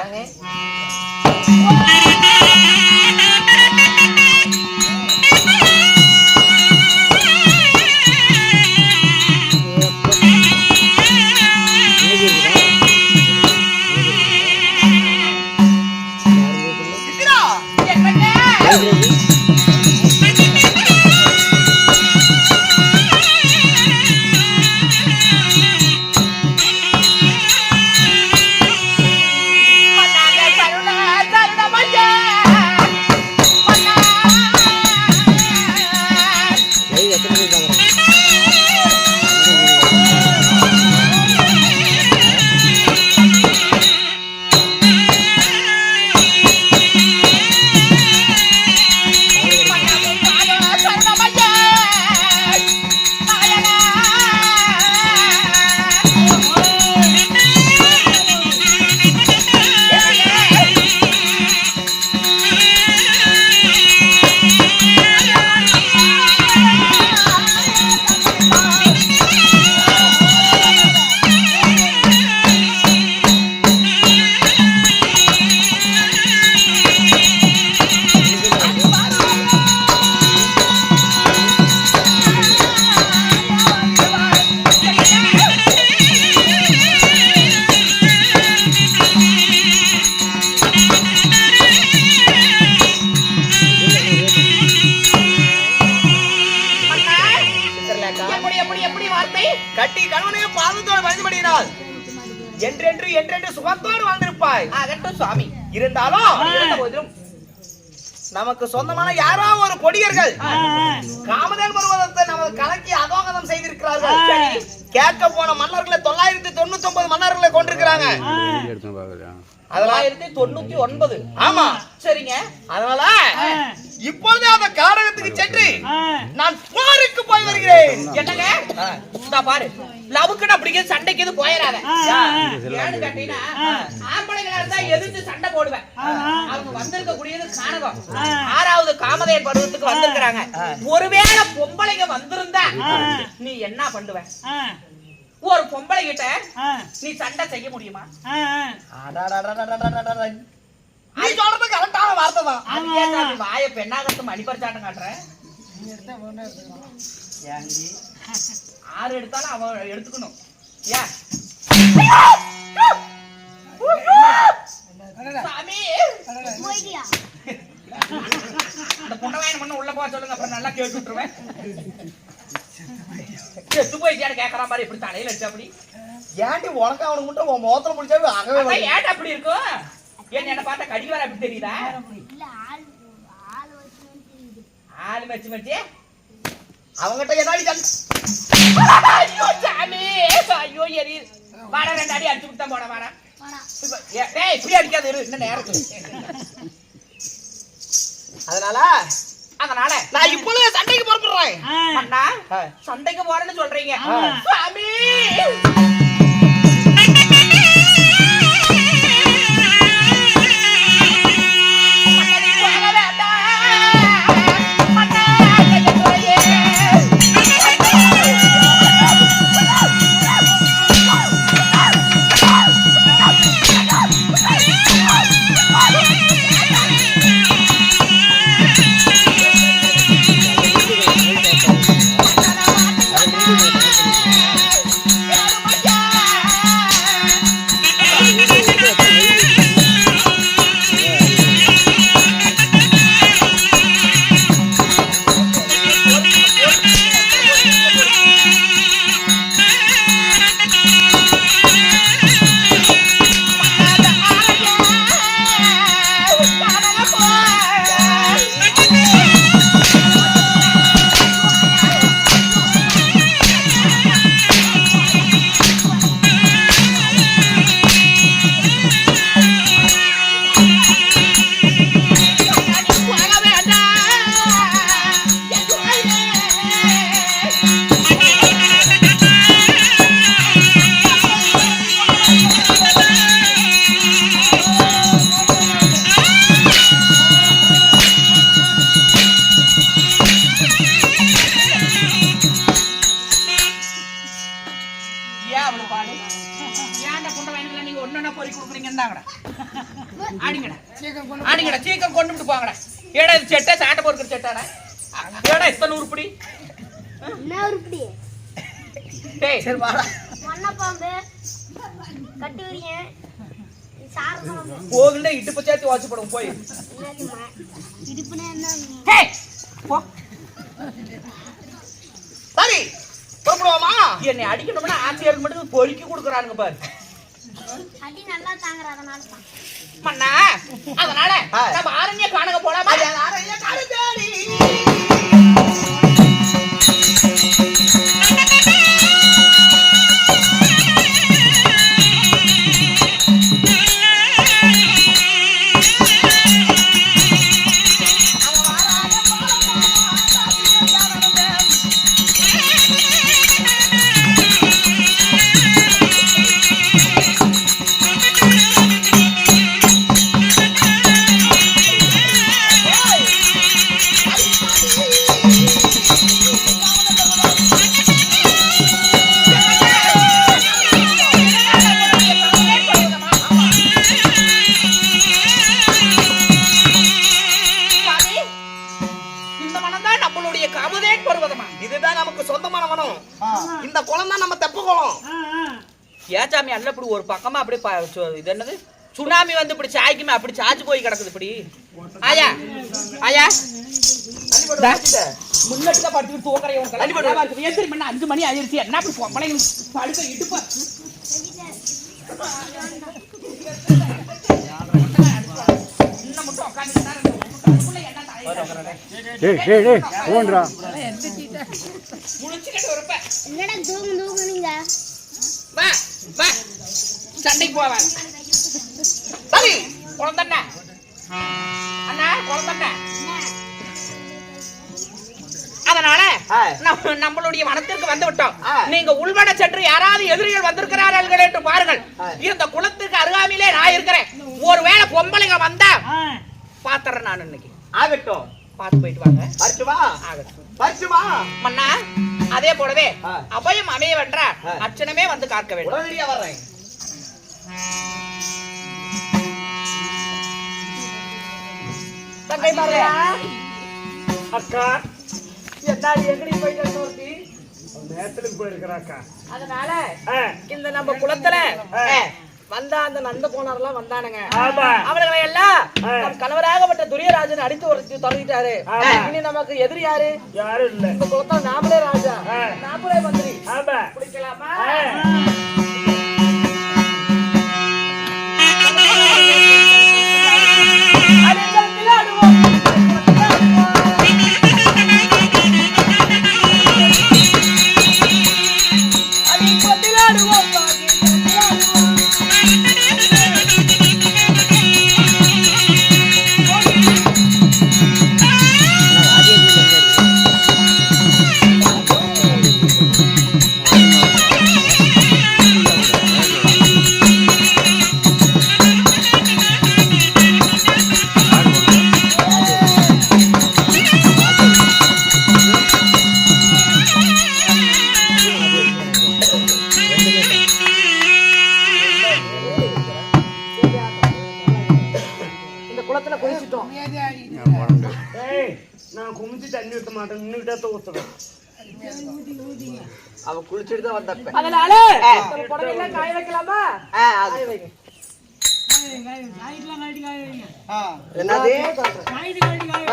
கட்டி கணவனையே பாதத்தோடு வழிபடினாள் என்றென்று என்றென்று சுகத்தோடு வாழ்ந்திருப்பாய். ஆகட்டும் சுவாமி. இருந்தாலும் நமக்கு சொந்தமான யாரோ ஒரு கொடியர்கள் காமதேன் பருவதத்தை நமது கலக்கி அதோகதம் செய்திருக்கிறார்கள். கேட்க போன மன்னர்களை 999 மன்னர்களை கொண்டிருக்கிறாங்க. 999. ஆமா. சரிங்க. அதனால இப்பொழுது அந்த காரகத்துக்கு சென்று நான் போருக்கு போய் வருகிறேன். என்னங்க பாரு, லவுக்குன்னு அப்படிங்க சண்டைக்கு இது போயிடாத. ஏன்னு கேட்டீங்கன்னா ஆம்பளைங்களா இருந்தா எதிர்த்து சண்டை போடுவேன். அவங்க வந்திருக்க கூடியது காரகம். 6வது காமதேன் பருவத்துக்கு வந்திருக்கிறாங்க. ஒருவேளை பொம்பளைங்க வந்திருந்தா நீ என்ன பண்ணுவ? ஒரு பொம்பளை கிட்ட நீ சண்டை செய்ய முடியுமா? நீ சொல்றது கரெக்டான வார்த்தை தான். வாய பெண்ணாகட்டும் அடிப்பறிச்சாட்டம் காட்டுறேன். 6 எடுத்தாலும் அவன் எடுத்துக்கணும். ஏன் சாமி அந்த புண்டவாயன் பண்ண உள்ள போக சொல்லுங்க, அப்புறம் நல்லா கேட்டு விட்டுருவேன். செத்து போயிட்டியான்னு கேட்கற மாதிரி இப்படி தலையில அடிச்சா அப்படி ஏன்டி உனக்கு அவனுக்கு மட்டும் உன் முகத்துல முடிச்சாவே ஆகவே ஏன் அப்படி இருக்கும்? ஏன் என்ன பார்த்தா கடி வர அப்படி தெரியுதா? ஆளு மச்சி மச்சி அவங்கிட்ட என்னாடி ஐயோ சாமி, ஐயோ எரி வாட 2 அடி அடிச்சு விட்டா போட வாடா. டேய் இப்படி அடிக்காத இரு இன்னும் நேரத்துக்கு. அதனால நான் இப்பொழுது சண்டைக்கு புறப்படுறேன். அண்ணா சண்டைக்கு போறேன்னு சொல்றீங்க சாமி. பாக்குறீங்க இந்தாங்கடா ஆடிங்கடா ஆடிங்கடா சீக்கிரம் கொண்டு விட்டு போங்கடா ஏடா இது செட்டை சாட்டை பொறுக்கிற செட்டாடா ஏடா இத்தனை உருப்படி என்ன உருப்படி டேய் சரி வாடா மண்ண பாம்பு கட்டி வரீங்க சாரதம் போகுண்டே இடுப்பு சேர்த்து வாட்சி போடும் போய் இடுப்புனா என்ன டேய் போ சரி புறப்படுவோமா என்னை அடிக்கணும்னா ஆசிரியருக்கு மட்டும் பொறுக்கி கொடுக்குறானுங்க பாரு அடி நல்லா தாங்கற அதனால தான் மண்ணா அதனால நம்ம ஆரண்ய காணக போலாமா ஆரண்ய காணகடி ஏச்சாமி அல்ல இப்படி ஒரு பக்கமா அப்படியே இது என்னது சுனாமி வந்து இப்படி சாய்க்குமே அப்படி சாச்சு போய் கிடக்குது இப்படி ஆயா ஆயா முன்னாடி தான் படுத்து தூக்கறையும் எந்திரி மணி 5 மணி ஆயிருச்சு என்ன அப்படி பொம்பளைங்க படுக்க இடுப்பா இன்னும் மட்டும் என்னடா தூங்குனீங்க வா வா சண்டைக்கு போவாங்க சரி குழந்தை அண்ணா குழந்தை அதனால நம்மளுடைய வனத்திற்கு வந்து விட்டோம் நீங்க உள்வட சென்று யாராவது எதிரிகள் வந்திருக்கிறார்கள் என்று பாருங்கள் இந்த குளத்துக்கு அருகாமையிலே நான் இருக்கிறேன் ஒருவேளை பொம்பளைங்க வந்தா பாத்துறேன் நான் இன்னைக்கு ஆகட்டும் பார்த்து போயிட்டு வாங்க பரிசுமா ஆகட்டும் பரிசுமா மன்னா அதே போலவே அபயம் அமைய வென்றார் அச்சனமே வந்து காக்க வேண்டும் உடனடியா வர்றேன் தங்கை மாறியா அக்கா என்னாடி எங்கடி போயிட்டு ஒருத்தி நேரத்துக்கு போயிருக்கிறாக்கா அதனால இந்த நம்ம குளத்துல வந்தா அந்த நந்த போனாரெல்லாம் வந்தானுங்க அவர்களை எல்லாம் நம் கணவராகப்பட்ட துரியராஜன் அடித்து ஒரு தொடங்கிட்டாரு இனி நமக்கு எதிரி யாரு யாரும் இல்ல இந்த குளத்துல நாமளே ராஜா நாமளே மந்திரி பிடிக்கலாமா நான் குமிச்சு தண்ணி ஊத்த மாட்டேன் நின்னுகிட்டே ஊத்துவேன் அவ குளிச்சிட்டு தான் வந்தப்ப அதனால புடவைல காய வைக்கலாமா காய வைங்க என்னது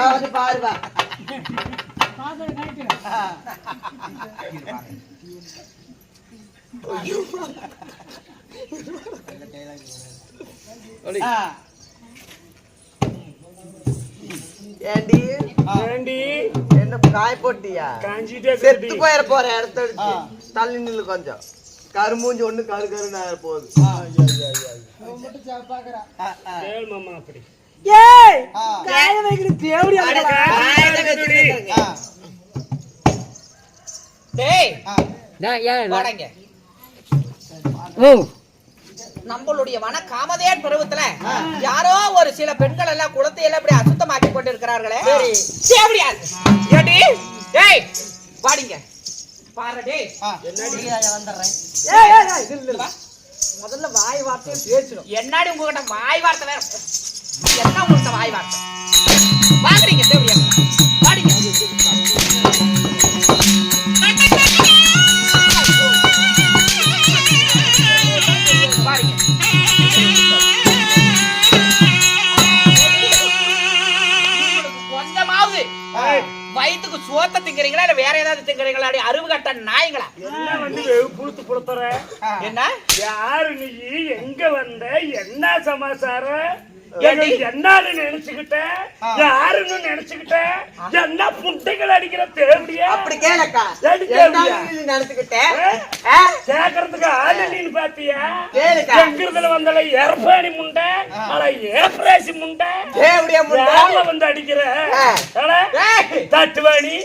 வந்து பாருவா ஏண்டி என்ன காய போட்டியா செத்து போயிட போற இடத்த எடுத்து தள்ளி நில்லு கொஞ்சம் கருமூஞ்சி ஒண்ணு கரு கருன்னு ஆயிர போகுது அப்படி நம்மளுடைய வன காமதேன் பருவத்துல யாரோ ஒரு சில பெண்கள் எல்லாம் குளத்தை எல்லாம் இப்படி அசுத்தமாக்கி கொண்டு இருக்கிறார்களே பாடிங்க பாரு டேய் வந்துடுறேன் முதல்ல வாய் வார்த்தையை பேசணும். என்னாடி உங்ககிட்ட வாய் வார்த்தை வேற என்ன உங்ககிட்ட வாய் வார்த்தை வாங்குறீங்க தேவையா பாடிங்க பாடிங்க கொஞ்சமாவது வயிற்றுக்கு சோத்த திங்கிறீங்களா இல்ல வேற ஏதாவது திங்கிறீங்களா? அருவு கட்ட நாய்ங்களா? புளுத்து புளுத்துற என்ன யாரு நீ? எங்க வந்த? என்ன சமாச்சாரம்? என்னன்னு நினைச்சுக்கிட்ட? யாருன்னு நினைச்சுக்கிட்ட? என்ன புட்டைகள் அடிக்கிற தேவடியா? அப்படி கேளக்கா நினைச்சுக்கிட்டேன் கேக்குறதுக்கு ஆளு நீன்னு பாத்தியா? எங்கிறதுல வந்தால ஏற்பாடி முண்டை ஏப்ராசி முண்டை வந்து அடிக்கிற தட்டுவாணி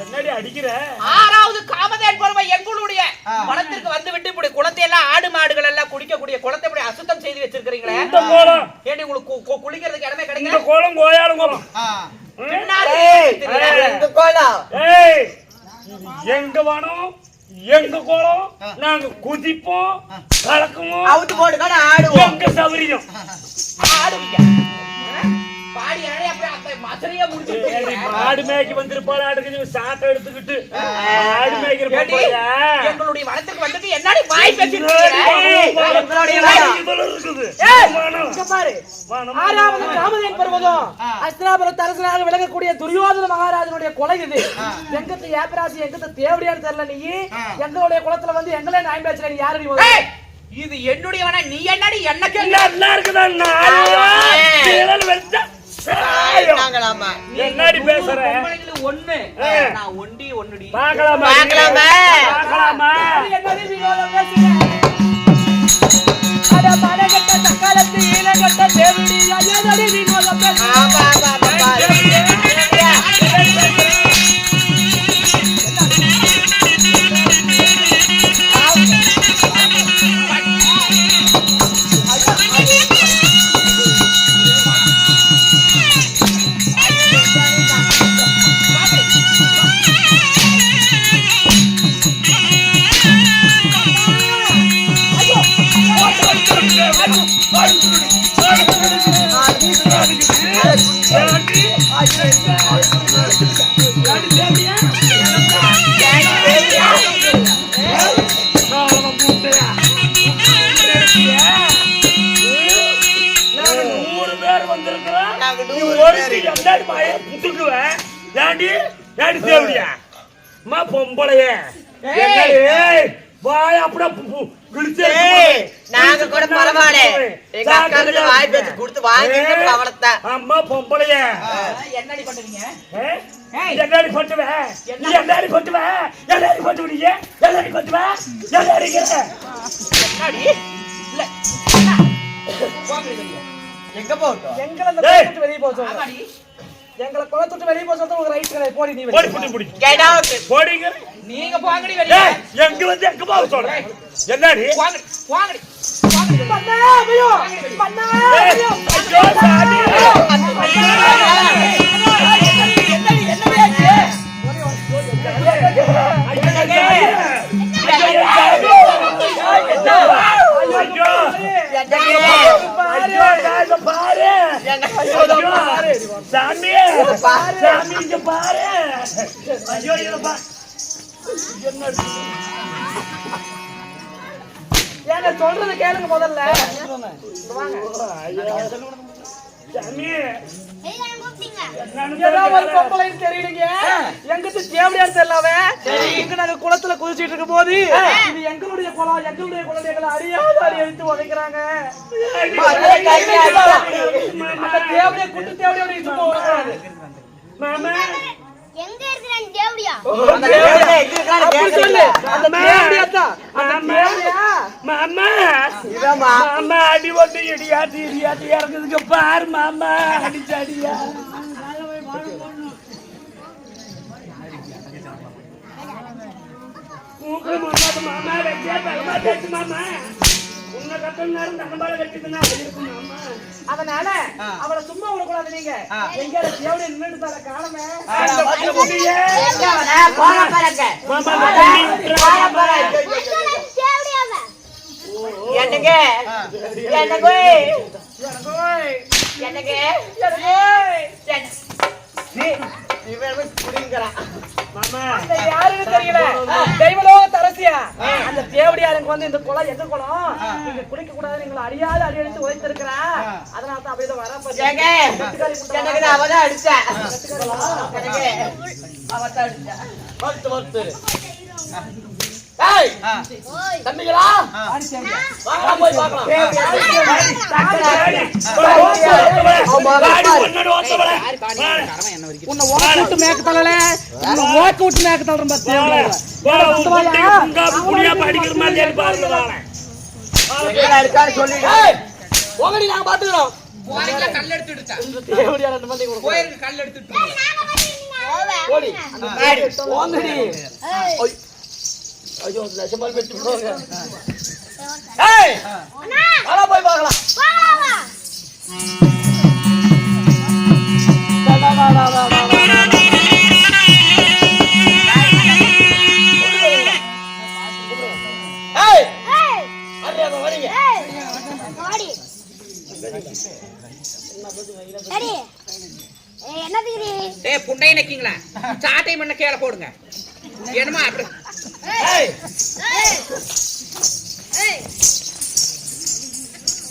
என்னடி அடிக்கிற? 6வது காமதேன் பருவ எங்களுடைய குளத்திற்கு வந்து விட்டு இப்படி குளத்தை எல்லாம் ஆடு மாடுகள் எல்லாம் குடிக்கக்கூடிய குளத்தை இப்படி அசுத்தம் செய்து வச்சிருக்கீங்களே. இந்த கோலம் ஏடி உங்களுக்கு குளிக்கிறதுக்கு இடமே கிடைக்கல? இந்த கோலம் கோயாலும் கோலம் எங்க வானம் எங்க கோலம் நாங்க குதிப்போம் கலக்குவோம் அவுத்து போட்டு கூட ஆடுவோம். எங்க சௌரியம் ஆடுவீங்க பாடி ஆடி அப்படியே அந்த மசரியா முடிச்சிட்டு ஆடு மேய்க்கு வந்திருப்பாள் ஆடுக்கு சாட்டை எடுத்துக்கிட்டு ஆடு மேய்க்கிற போறியா? எங்களுடைய வனத்துக்கு வந்துட்டு என்னடி வாய் பேசிட்டு பாரு 6வது காமதேன் பருவதம் அஸ்தினாபுரத்து அரசனாக விளங்கக்கூடிய துரியோதன மகாராஜனுடைய கொலை இது. எங்கத்து ஏப்பராசி எங்கத்து தேவடியான்னு தெரியல. நீ எங்களுடைய குளத்துல வந்து எங்களே நாய் பேசல. நீ யாரு? நீ இது என்னுடைய வன நீ என்னடி என்ன நல்லா இருக்குதான் என்னடி பேசுற? ஒண்ணு நான் ஒண்டி ஒண்ணுடி பாக்கலாமா? என்னடி வினோதம் பேசுற? அட மனகட்ட சக்காலத்து ஈனகட்ட தேவடி என்னடி வினோதம் பேசுற? பொம்பளைய வாய் அப்படியே நாங்க கூட பரவாயில்ல. எங்க அக்காவுக்கு வாய் பேச்சு கொடுத்து வாங்கிட்டு அவளத்த அம்மா பொம்பளைய என்னடி பண்ணுவீங்க? என்னடி பட்டுவ? என்னடி பட்டுவ? என்னடி பட்டுவீங்க? என்னடி பட்டுவ? என்னடி என்னடி இல்ல எங்க போட்டோம்? எங்களை அந்த குளத்துக்கு வெளிய போக சொல்லுங்க. ஆமாடி எங்களை குளத்துக்கு வெளிய போக சொல்றது உங்க ரைட் கிடையாது. போடி நீ போடி புடி புடி கெட் அவுட். போடிங்க. நீங்க போங்கடி வெளிய. எங்க வந்து எங்க போக சொல்ற? என்னடி? போங்கடி போங்கடி போங்கடி. பண்ணா ஐயோ பண்ணா ஐயோ ஐயோ சாமி. என்னடி என்ன பேச்சு? ஏங்க சொல்றது கேளுங்க முதல்ல. தெரியலீங்க எங்கிட்ட தேவடியான்னு தெரியலாவே. இங்க நாங்க குளத்துல குதிச்சிட்டு இருக்கும் போது இது எங்களுடைய குளம் எங்களுடைய குழந்தைகளை அறியாத அடி எடுத்து உதைக்கிறாங்க. அந்த தேவடியா குட்டு தேவடியோட இது போறாரு. எங்க இருக்கிறான் தேவடியா? அப்படி சொல்லு. அந்த தேவடியா தான். அந்த தேவடியா மாமா மாமா அடி ஒட்டு இடியாட்டி இடியாட்டி இறங்குதுக்கு பாரு மாமா அடிச்சாடியா. மாமா மாமா மாமா உன்னை கட்டல் நேரம் தன்னபால கட்டிதுன்னா இருக்கும் அம்மா. அதனால அவளை சும்மா விடக்கூடாது நீங்க. எங்க தேவடி நின்னுட்டு தர காலமே என்னங்க என்னங்க என்னங்க யாருன்னு தெரியல. தெய்வலோக தரசியா அந்த தேவடியாருக்கு வந்து இந்த குளம் எந்த குளம் நீங்க குளிக்க கூடாது நீங்களை அறியாத அடி அடிச்சு உழைத்திருக்கிறா. அதனால தான் அப்படியே வர அவதான் அடிச்சா அவதான் அடிச்சா. தம்பிகளா வாங்க போய் பார்க்கலாம். உன்னை ஓட்டு விட்டு மேக்க தள்ளல உன்னை ஓட்டு விட்டு மேக்க தள்ளுறேன் போகடி நாங்க பாத்துக்கிறோம். கல் எடுத்துட்டு கல் எடுத்துட்டு ஐயோ லட்சமால் பெற்று போங்க. ஏய் வாடா போய் பார்க்கலாம். ஏய் அடே வரீங்க. ஓடி சரி என்ன தீரி டேய் புண்டை நக்கிங்களா சாட்டை மண்ண கீழ போடுங்க. என்னமா அப்படி ஏய் ஏய்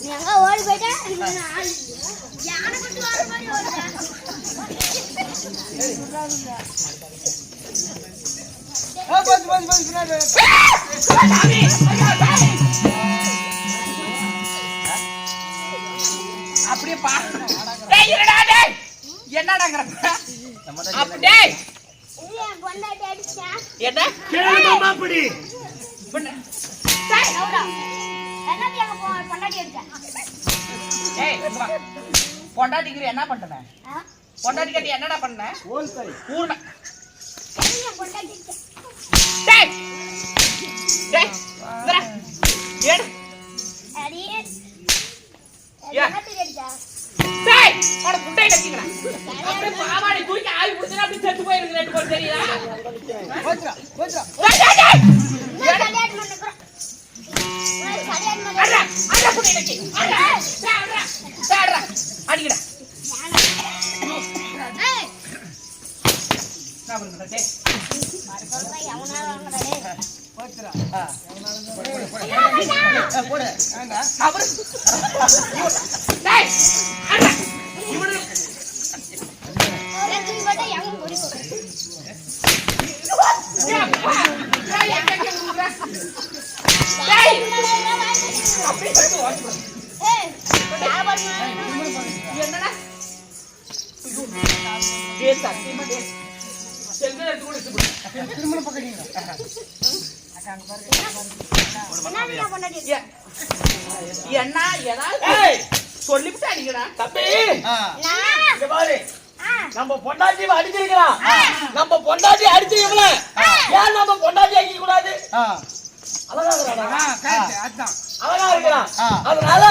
நீ அங்க ஓடி போய்டா யானை கொண்டு வர மாதிரி ஓடுடா. அப்படியே பாரு. டேய் இருடா டேய் என்னடாங்கற அப்படியே நீ பொண்டாட்டி அடிச்சா என்ன கேளுமா அப்படி டேய் நவுடா என்னது அங்க பொண்டாட்டி அடிச்சா. ஏய் பொண்டாட்டிக்கு என்ன பண்ணன பொண்டாட்டி கட்டி என்னடா பண்ணன ஊர்ல நீ பொண்டாட்டி அடிச்சா. டேய் டேய் வரா ஏடு அடி யா. என்ன தீரி அடிச்சா. டேய் போட புண்டை நக்கிங்களா அப்படியே பாவாடை தூக்கி ஆவி புடிச்சா அப்படி செத்து போயிருங்க ரெண்டு பேர் தெரியுதா. போச்சுடா போச்சுடா. டேய் டேய் டேய் நான் கல்யாணம் பண்ணிக்கிறேன். நான் கல்யாணம் அட பண்ணிக்கிறேன். அட புண்டை நக்கி அட அட அடிங்கடா ஏய் நான் வரேன் டேய் சொல்றா எவனால வாங்கடா டேய். போச்சுடா. போடு. ஏண்டா அவரு டேய் அட இவரு ஒரே தூக்கி போட்டா எவன் ஓடி போறான். என்னடா திருமணம் பக்கறீங்க. என்ன ஏதாவது சொல்லிவிட்டு அடிக்கிறா தம்பி ஆ இங்க பாரு நம்ம பொண்டாட்டியை அடிச்சிருக்கலாம். நம்ம பொண்டாட்டி அடிச்சிருக்கல ஏன் நம்ம பொண்டாட்டி அடிக்க கூடாது? ஆ அழகா இருக்கிறாடா. ஆ கரெக்ட் அதான். அழகா இருக்கிறான். அதனால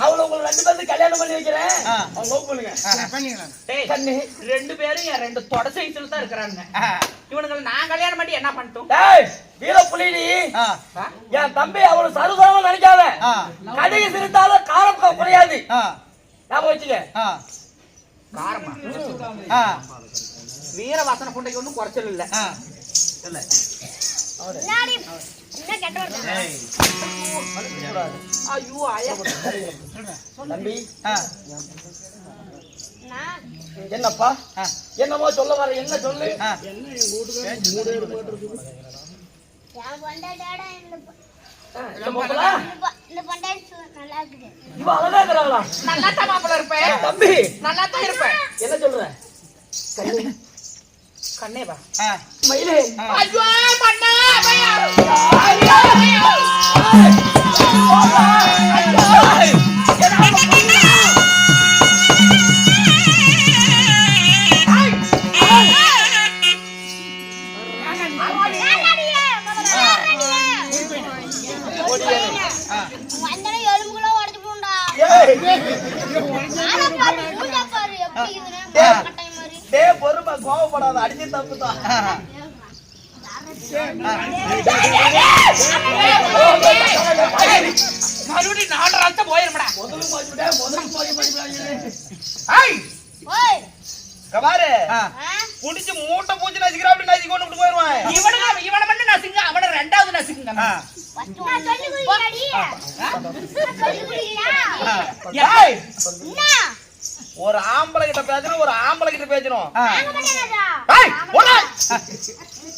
அவளை உங்களை ரெண்டு பேருக்கு கல்யாணம் பண்ணி வைக்கிறேன். அவங்க லவ் பண்ணுங்க. பண்ணிக்கலாம். டேய் கண்ணு ரெண்டு பேரும் என் ரெண்டு தொட சைஸ்ல தான் இருக்கிறாங்க. இவனுங்களை நான் கல்யாணம் பண்ணி என்ன பண்ணிட்டோம்? டேய் வீர புலிடி ஆ என் தம்பி அவளை சருசரமா நினைக்காத. ஆ கடுகு சிரித்தாலும் காரம் குறையாது. ஆ ஞாபகம் வச்சுக்க. ஆ காரமா ஆ வீர வாசனை புண்டைக்கு ஒன்றும் குறைச்சல் இல்ல. ஆ முன்னாடி என்ன கெட்ட வருது. ஐயோ ஆயா தம்பி ஆ நான் என்னப்பா ஆ என்னமோ சொல்ல வர என்ன சொல்லு. ஆ என் பொண்டாட்டியோட இந்த பொம்பளை இந்த பொண்டாட்டி நல்லா இருக்குது. இவ அழகா இருக்கிறாங்களா? நல்லா தான் மாப்பிள்ள இருப்பேன். தம்பி நல்லா தான் இருப்பேன். என்ன சொல்ற? கண்ணே வா ஆ மயிலே ஐயோ மண்ணா வந்தன எலும்புகள உடைச்சு போண்டா ஏய் ஆனா பாரு மூஞ்ச பாரு எப்படி இதுனே கட்டை மாதிரி டேய் பொறுமை கோவப்படாத அடிச்சு தப்புதான் மறுபடியும் 4 ராசம் போயிரும்டா ஏய் ஓய் கபாரு ஆ புடிச்சு மூட்டை பூச்சி நசிக்கிறா அப்படி நசி கொண்டு விட்டு போயிருவான் இவனை மட்டும் நசுங்க அவனை 2வது நசுங்க ஃபர்ஸ்ட் நான் சொல்லி குடிக்கடி சொல்லி குடிக்கடா ஏய் என்ன ஒரு ஆம்பளை கிட்ட பேசணும் ஒரு ஆம்பளை கிட்ட பேசணும் நாங்க பண்ணேடா ஏய் போடா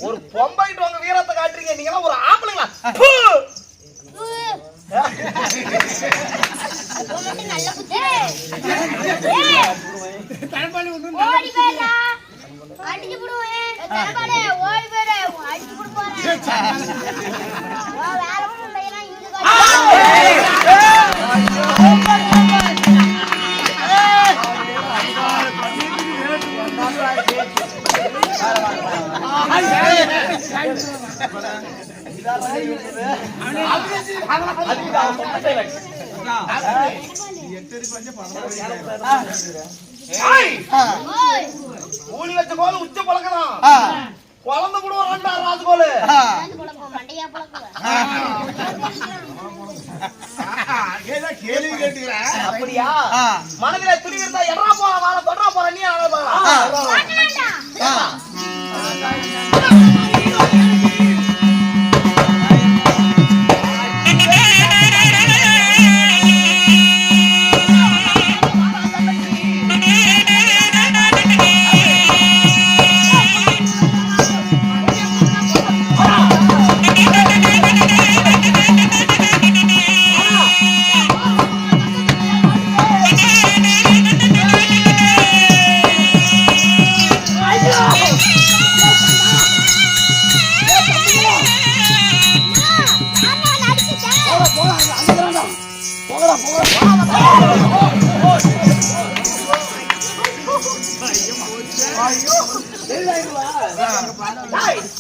ஒரு பொம்பளை கிட்ட உங்க வீரத்தை காட்டுறீங்க நீங்க எல்லாம் ஒரு ஆம்பளைங்களா பூ உனக்கு நல்ல புத்தி ஓடி போடா அடிச்சு புடுவேன் தரபாடே ஓடி போடா அடிச்சு புடு போறேன் வா வேற ஒண்ணும் இல்லைனா இங்க ஓய் ஊழி வச்ச கோல உச்ச பழக்கலாம் குழந்தை கூட ஒரு 2 ராஜகோலு வந்து போடா மண்டையா பழக்குவ அப்படியா மனதில துணி இருந்தா எறா போற வாழ தொடரா போற நீ அழ போறா மாட்டடா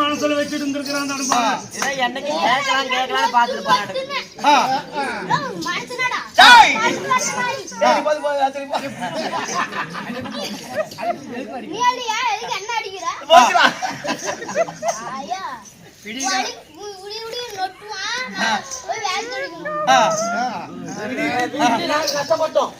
மனசுல வச்சிட்டு இருந்திருக்கிறான் என்னைக்கு கேட்கலாம் பாத்துருப்பாங்க கஷ்டப்பட்டோம்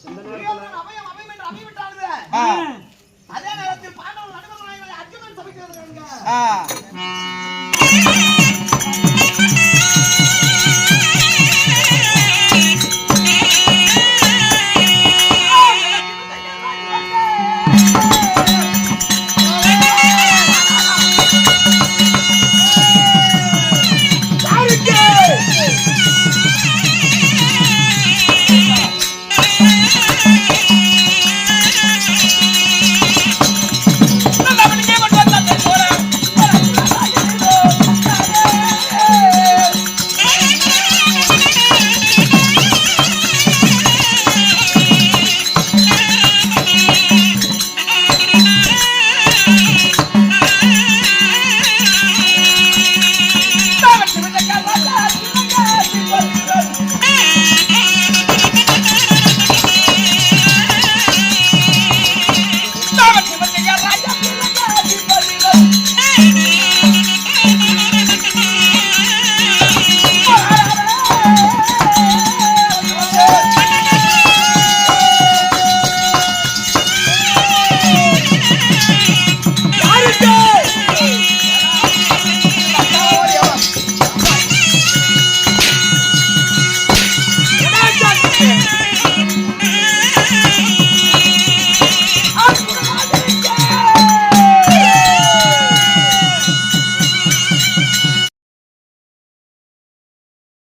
துரியோதனன் அபயம் அபயம் என்று அபயமிட்டானது. அதே நேரத்தில் பாண்டவர்கள் நடுவர்களாக அர்ஜுனன் சபைக்கு வந்திருக்காங்க.